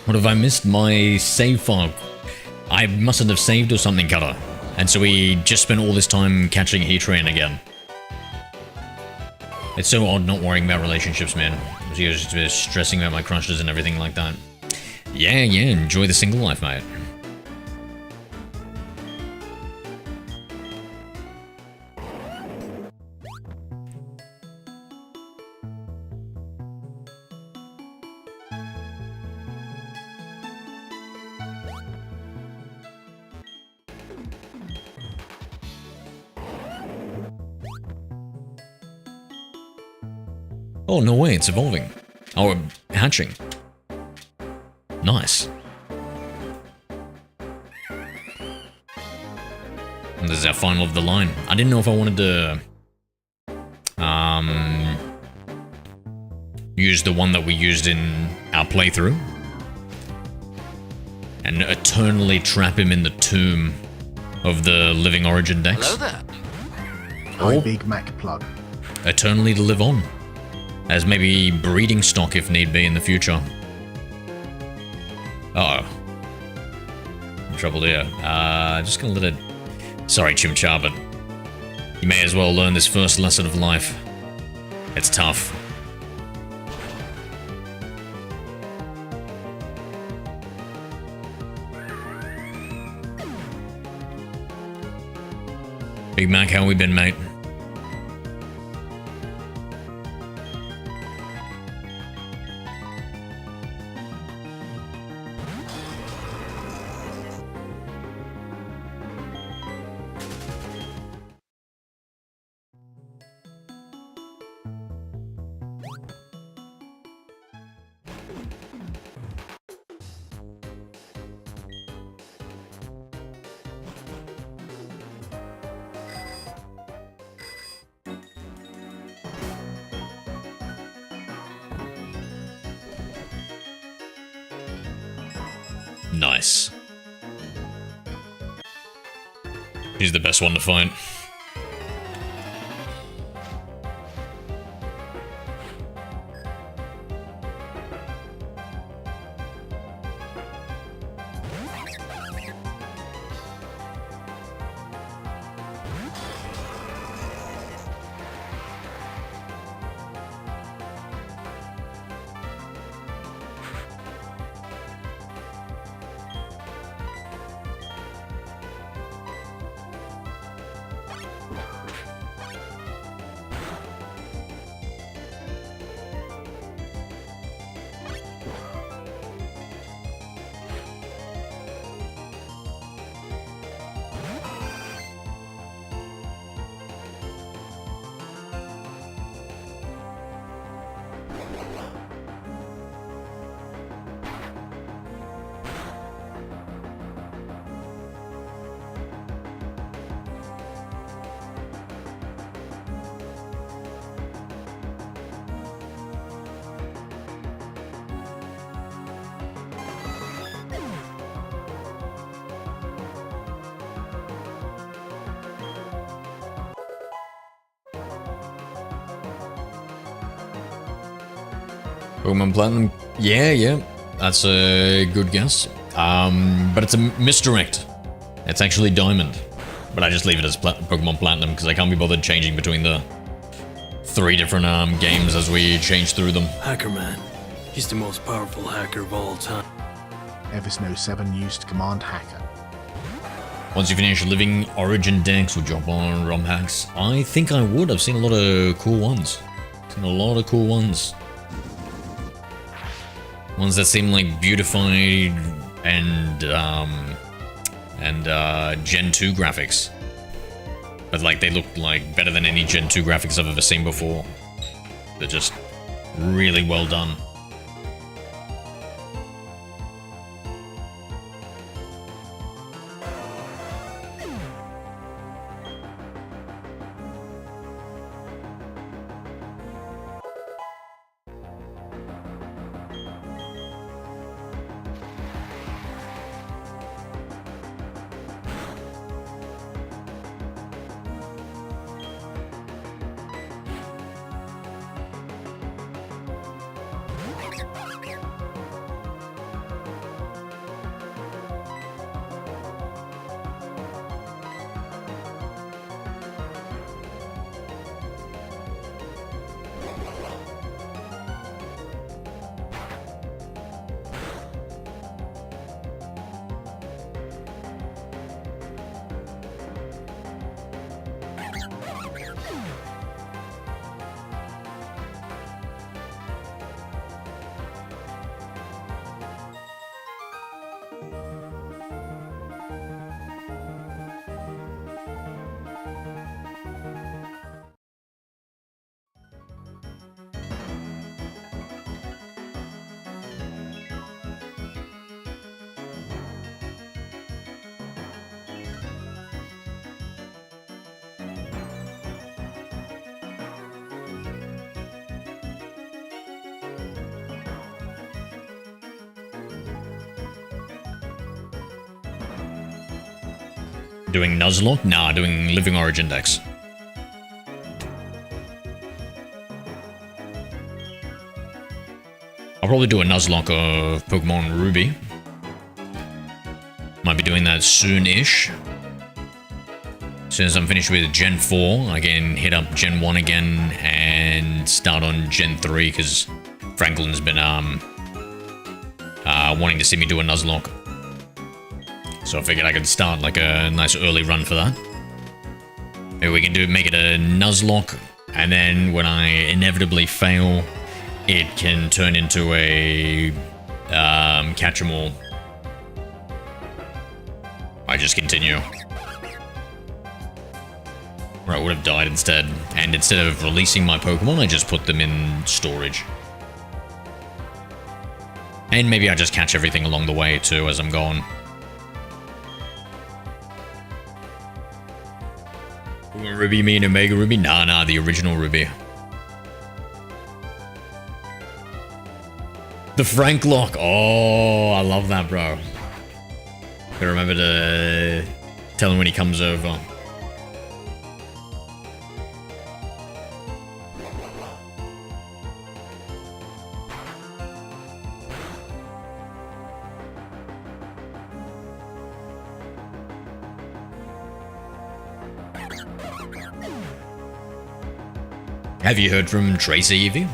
What have I missed? My save file. I mustn't have saved or something, Cutter. And so we just spent all this time catching Heatran again. It's so odd not worrying about relationships, man. Just stressing about my crushes and everything like that. Yeah, enjoy the single life, mate. Oh, no way, it's evolving. Oh, hatching. Nice. And this is our final of the line. I didn't know if I wanted to... use the one that we used in our playthrough. And eternally trap him in the tomb of the Living Origin decks. Hello there. Hi, Big Mac plug. Eternally to live on. As maybe breeding stock if need be in the future. Uh-oh. Trouble here. Just gonna let it Sorry, Chimchar, but you may as well learn this first lesson of life. It's tough. Big Mac, how we been, mate? Nice. He's the best one to fight. Pokemon Platinum, yeah, that's a good guess. But it's a misdirect. It's actually Diamond. But I just leave it as Pokemon Platinum because I can't be bothered changing between the 3 different games as we change through them. Pkmn. He's the most powerful hacker of all time. Eversnow 7 used command hacker. Once you finish living Origin decks, would you hop on ROM hacks? I think I would. I've seen a lot of cool ones. Ones that seem like beautified and Gen 2 graphics. But like they look like better than any Gen 2 graphics I've ever seen before. They're just really well done. Doing Nuzlocke? Nah, doing Living Origin decks. I'll probably do a Nuzlocke of Pokemon Ruby. Might be doing that soon-ish. Since I'm finished with Gen 4, I can hit up Gen 1 again and start on Gen 3 because Franklin's been wanting to see me do a Nuzlocke. So I figured I could start like a nice early run for that. Maybe we can make it a Nuzlocke, and then when I inevitably fail, it can turn into a catch-em-all. I just continue. Or I would have died instead. And instead of releasing my Pokemon, I just put them in storage. And maybe I just catch everything along the way too as I'm going. Ruby, me and Omega Ruby? Nah, the original Ruby. The Frank lock. Oh, I love that, bro. Gotta remember to tell him when he comes over. Have you heard from Tracy, Evie?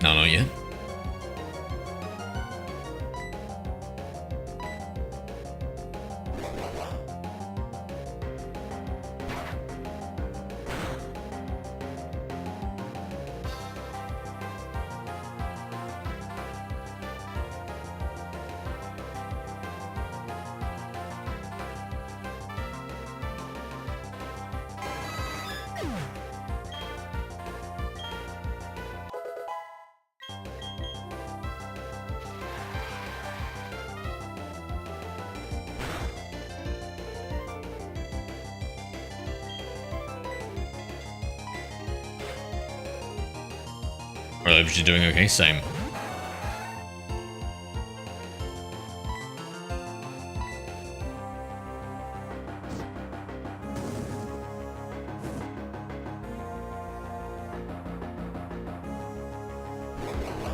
No, not yet. Are you doing okay? Same.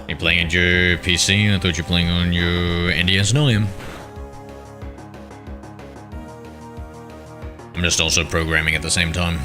You playing on your PC? I thought you were playing on your NDS. No, I am. I'm just also programming at the same time.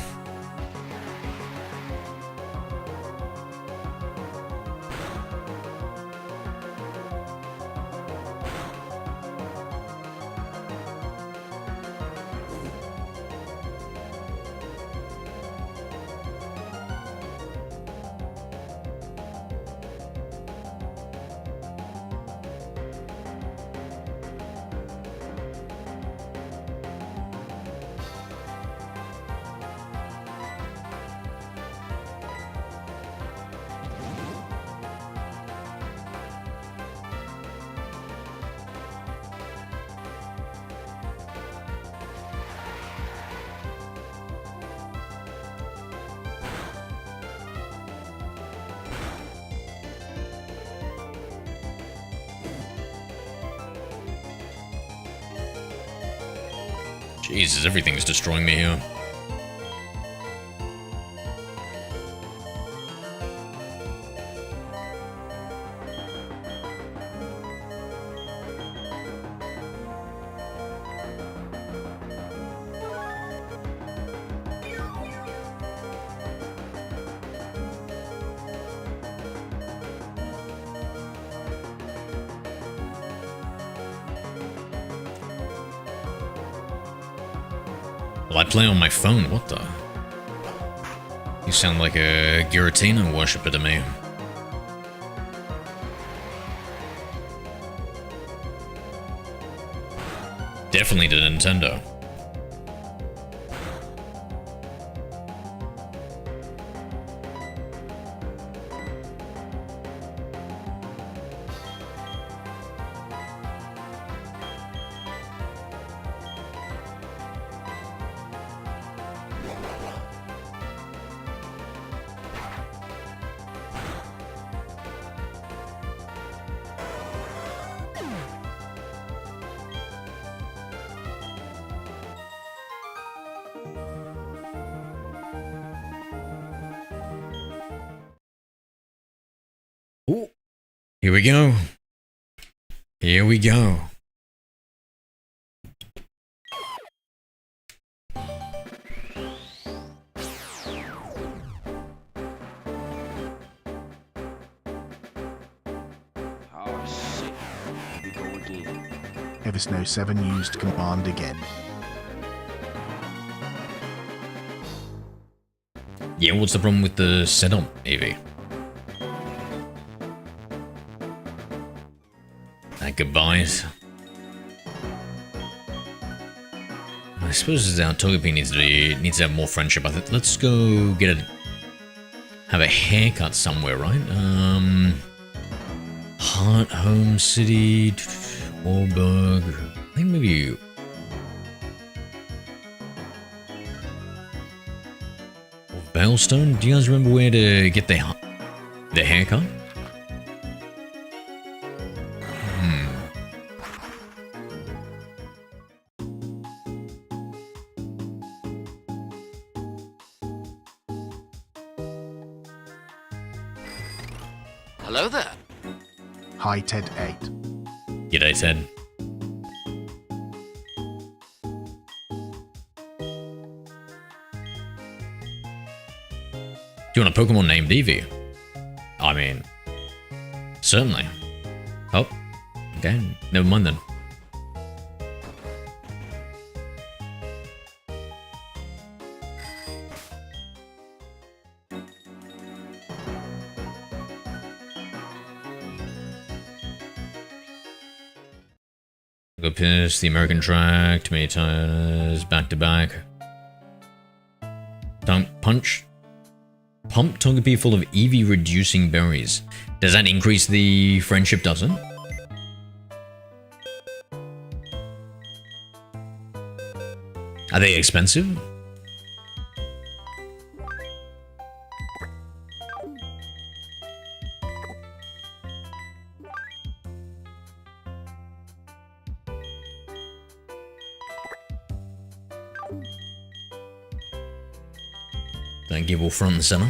Jesus, everything's destroying me here. Well, I play on my phone, what the? You sound like a Giratina worshipper to me. Definitely the Nintendo. Here we go. Here we go. Oh shit. Here we go again. Evisno 7 used command again. Yeah, what's the problem with the setup, Evie? Goodbyes. I suppose our Togepi needs to have more friendship. I think let's go have a haircut somewhere, right? Heart, Home City, Warburg. I think maybe. Bailstone. Do you guys remember where to get the haircut? Hello there. Hi Ted 8. G'day, Ted. Do you want a Pokemon named Eevee? I mean, certainly. Oh, okay, never mind then. Go piss the American track too many times, back to back. Don't punch. Pump Togepi full of Eevee reducing berries. Does that increase the friendship, doesn't? Are they expensive? Thank you, all front and center.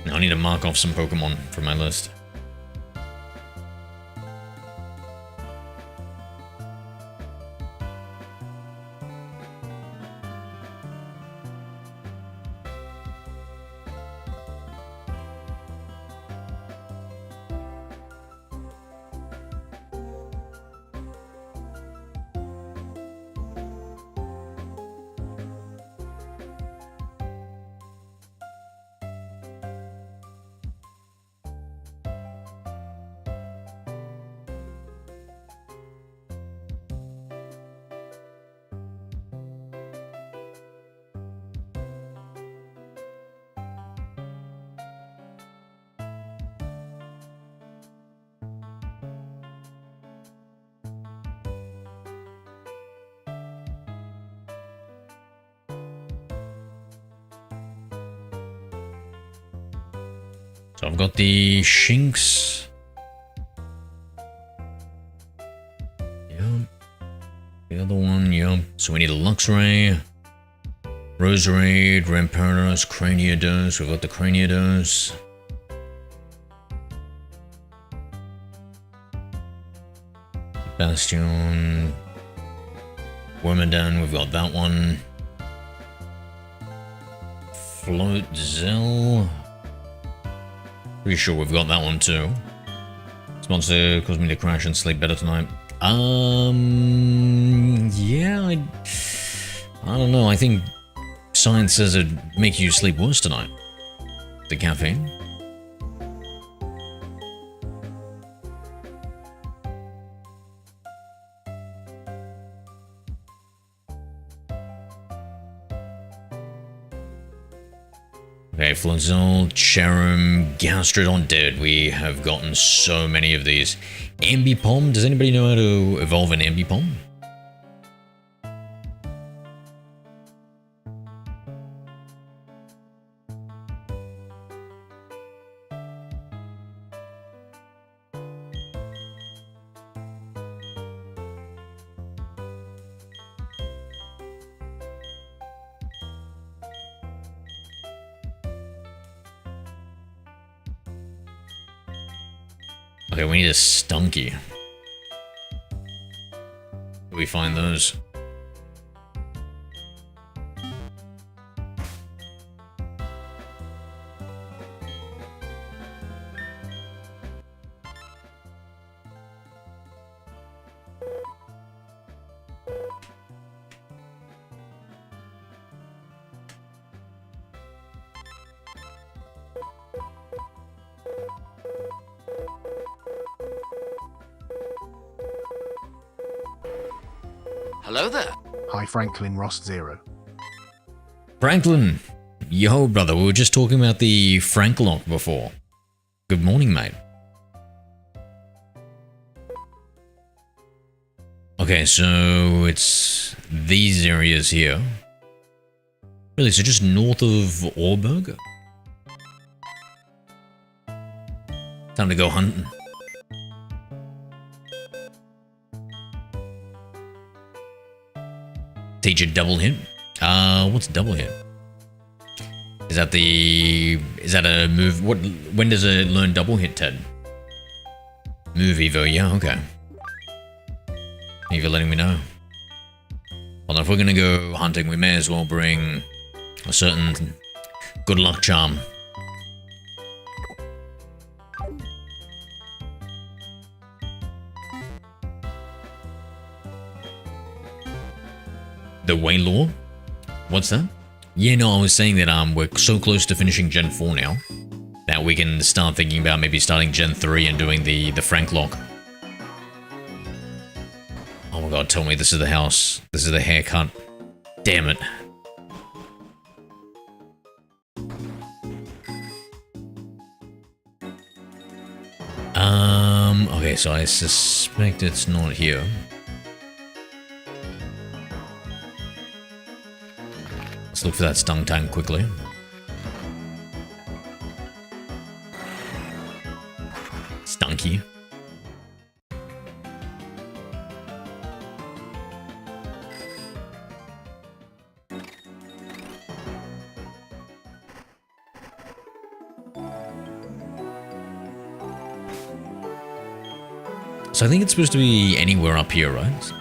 Now I need to mark off some Pokemon from my list. So I've got the Shinx. Yep. The other one, yep. So we need a Luxray, Roserade, Rampardos, Craniados. We've got the Craniados. Bastion. Wormadam, we've got that one. Floatzel. Pretty sure we've got that one too. This monster caused me to crash and sleep better tonight. Yeah, I don't know. I think science says it'd make you sleep worse tonight. The caffeine. Okay, Floatzel, Cherum, Gastrodon, dude, we have gotten so many of these. Ambipom, does anybody know how to evolve an Ambipom? Okay, we need a Stunky. Where do we find those? Hello there. Hi Franklin Ross Zero. Franklin! Yo, brother, we were just talking about the Franklock before. Good morning, mate. Okay, so it's these areas here. Really, so just north of Orberg? Time to go hunting. Teach a double hit? What's double hit? Is that a move? When does it learn double hit, Ted? Move Evo, yeah, okay. Thank you for letting me know. Well, if we're gonna go hunting, we may as well bring a certain good luck charm. The Waylore? What's that? Yeah, no, I was saying that we're so close to finishing Gen 4 now that we can start thinking about maybe starting Gen 3 and doing the Franklock. Oh my god, tell me this is the house. This is the haircut. Damn it. Okay, so I suspect it's not here. Let's look for that stung tank quickly. Stunky. So I think it's supposed to be anywhere up here, right?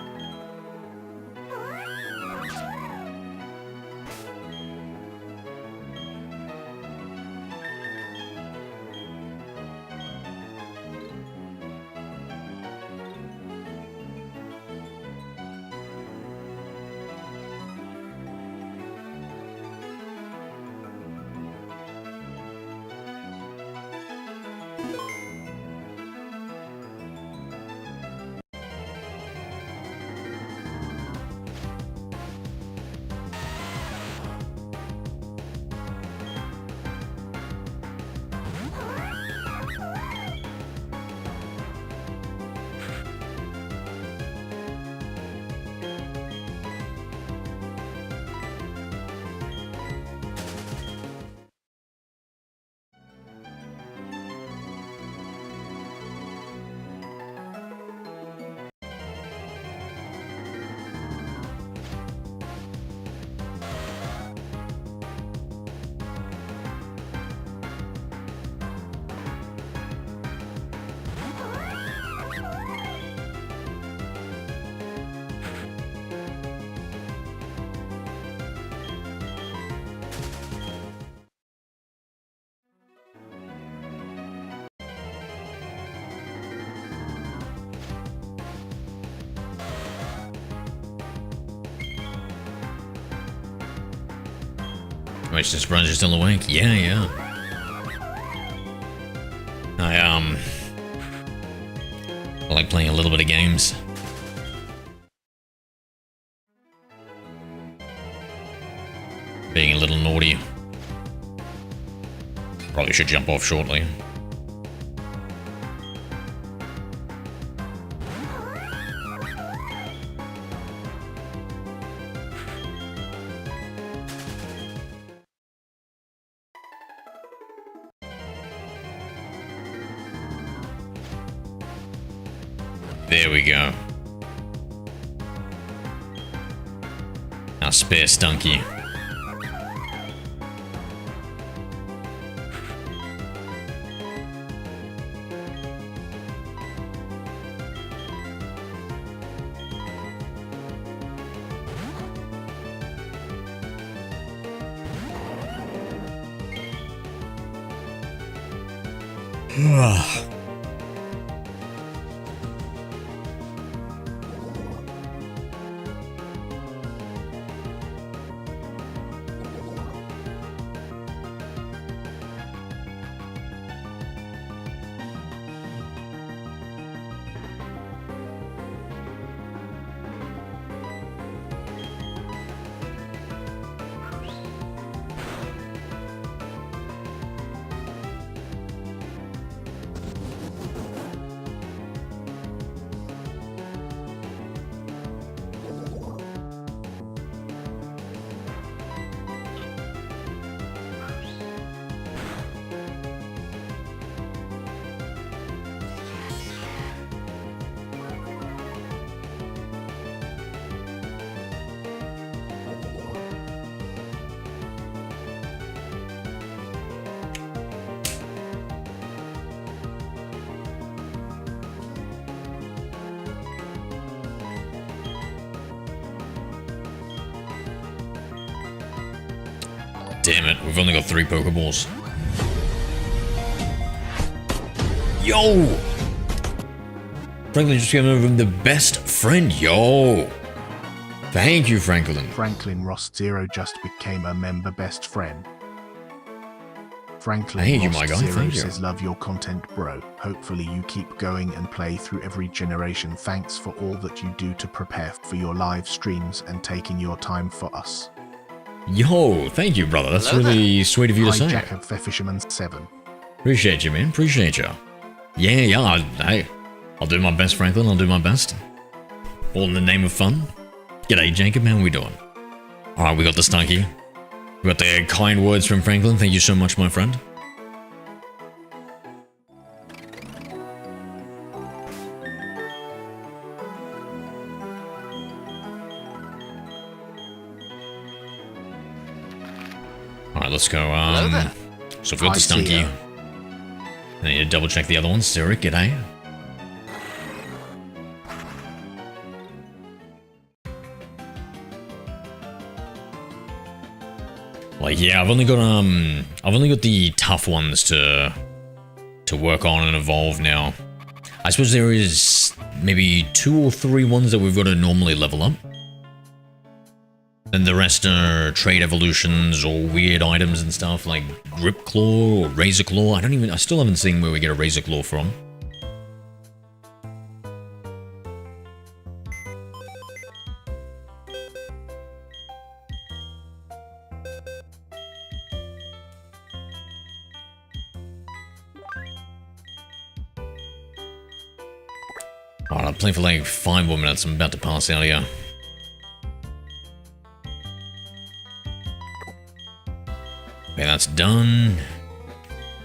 Wait, just Brun's just still awake? Yeah. I like playing a little bit of games. Being a little naughty. Probably should jump off shortly. There we go. Our spare Stunky. Damn it, we've only got 3 Pokeballs. Yo! Franklin just came over from the best friend. Yo! Thank you, Franklin. Franklin Ross Zero just became a member best friend. Franklin Thank you, Ross my guy. Zero Thank you. says, love your content, bro. Hopefully you keep going and play through every generation. Thanks for all that you do to prepare for your live streams and taking your time for us. Yo, thank you, brother. That's Hello really sweet of you to Hi, say. Jack of the Fisherman 7. Appreciate you, man. Appreciate you. Yeah. Hey, I'll do my best, Franklin. I'll do my best. All in the name of fun. G'day, Jacob. How we doing? All right, we got the Stunky. We got the kind words from Franklin. Thank you so much, my friend. All right, let's go. Hello there. So we've got the I see Stunky. ya. I need to double check the other ones. Zurich, g'day. Like, yeah, I've only got the tough ones to work on and evolve now. I suppose there is maybe 2 or 3 ones that we've got to normally level up. And the rest are trade evolutions or weird items and stuff like Grip Claw or Razor Claw. I still haven't seen where we get a Razor Claw from. Alright, I'm playing for like 5 more minutes. I'm about to pass out here. Okay, that's done.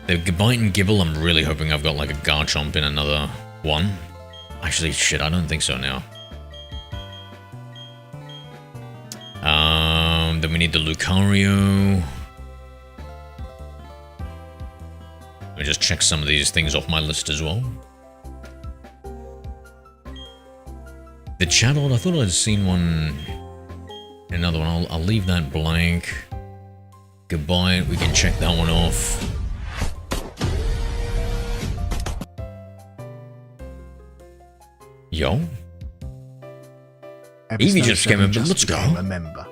The Gabite and Gibble, I'm really hoping I've got like a Garchomp in another one. Actually, shit, I don't think so now. Then we need the Lucario. Let me just check some of these things off my list as well. The Chatot, I thought I'd seen one. Another one, I'll leave that blank. Goodbye, we can check that one off. Yo. Evie just came in, but let's go. A member.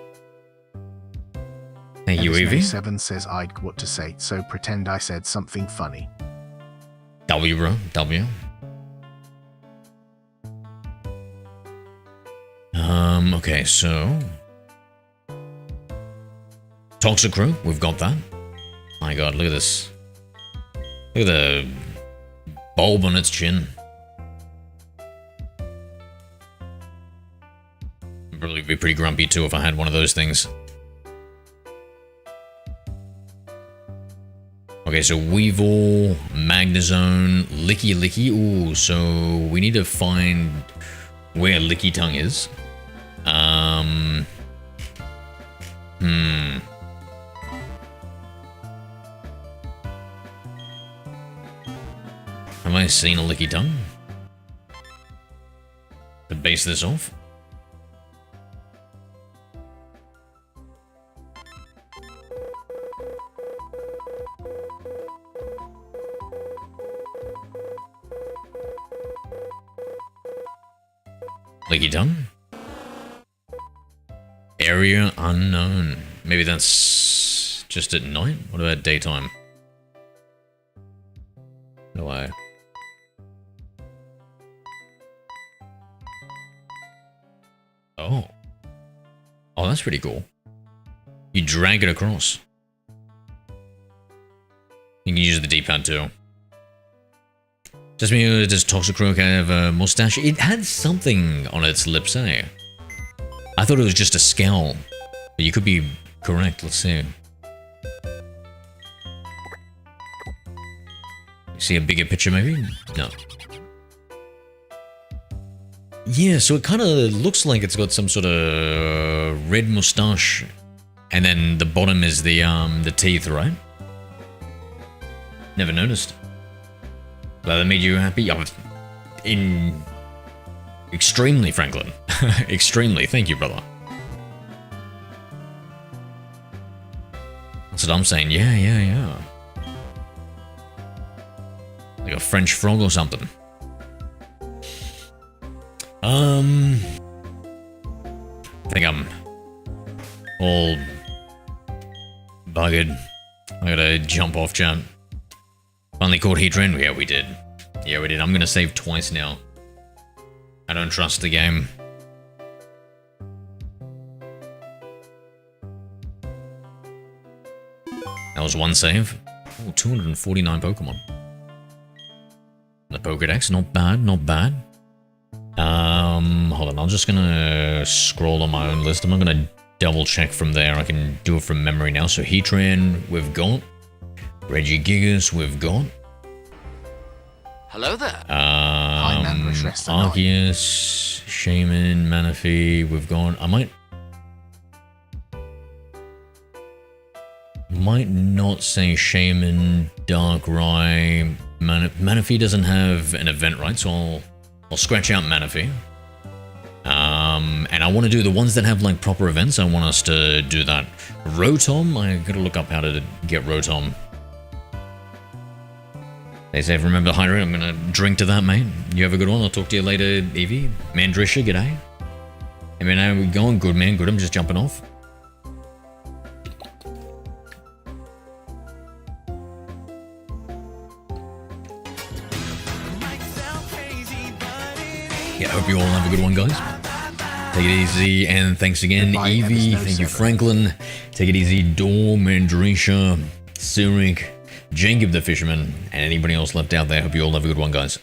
Thank you, Evie. 7 says I'd what to say, so pretend I said something funny. W, bro. W. Okay, so... Toxicroak, we've got that. My god, look at this. Look at the bulb on its chin. I'd probably be pretty grumpy too if I had one of those things. Okay, so Weevil, Magnezone, Licky Licky. Ooh, so we need to find where Licky Tongue is. Have I seen a Licky Tongue? To base this off? Like you done? Area unknown. Maybe that's just at night? What about daytime? No way. Oh. Oh, that's pretty cool. You drag it across. You can use the D-pad too. Does Toxicroak have a mustache? It had something on its lips, eh? I thought it was just a scowl. But you could be correct, let's see. You see a bigger picture maybe? No. Yeah, so it kind of looks like it's got some sort of red mustache. And then the bottom is the teeth, right? Never noticed. Well, that made you happy? Oh, extremely, Franklin. Extremely. Thank you, brother. That's what I'm saying. Yeah. Like a French frog or something. I think I'm all buggered. I gotta jump off, chat. Finally caught Heatran? Yeah, we did. Yeah, we did. I'm gonna save twice now. I don't trust the game. That was one save. Oh, 249 Pokemon. The Pokedex, not bad, not bad. Hold on, I'm just gonna scroll on my own list. I'm not gonna double check from there. I can do it from memory now. So Heatran, we've got. Regigigas, we've got. Hello there. Arceus, Shaman, Manaphy, we've got. I might not say Shaman, Darkrai. Manaphy doesn't have an event, right? So I'll scratch out Manaphy. And I want to do the ones that have like proper events. I want us to do that. Rotom, I gotta look up how to get Rotom. They say, remember the hydrate, I'm gonna drink to that, mate. You have a good one, I'll talk to you later, Evie. Mandrisha, g'day. Hey man, how are we going? Good man, good, I'm just jumping off. Yeah, I hope you all have a good one, guys. Take it easy, and thanks again, Goodbye, Evie. episode Thank you, 7. Franklin. Take it easy, Dor, Mandrisha, Cyric, Jacob the Fisherman, and anybody else left out there. Hope you all have a good one, guys.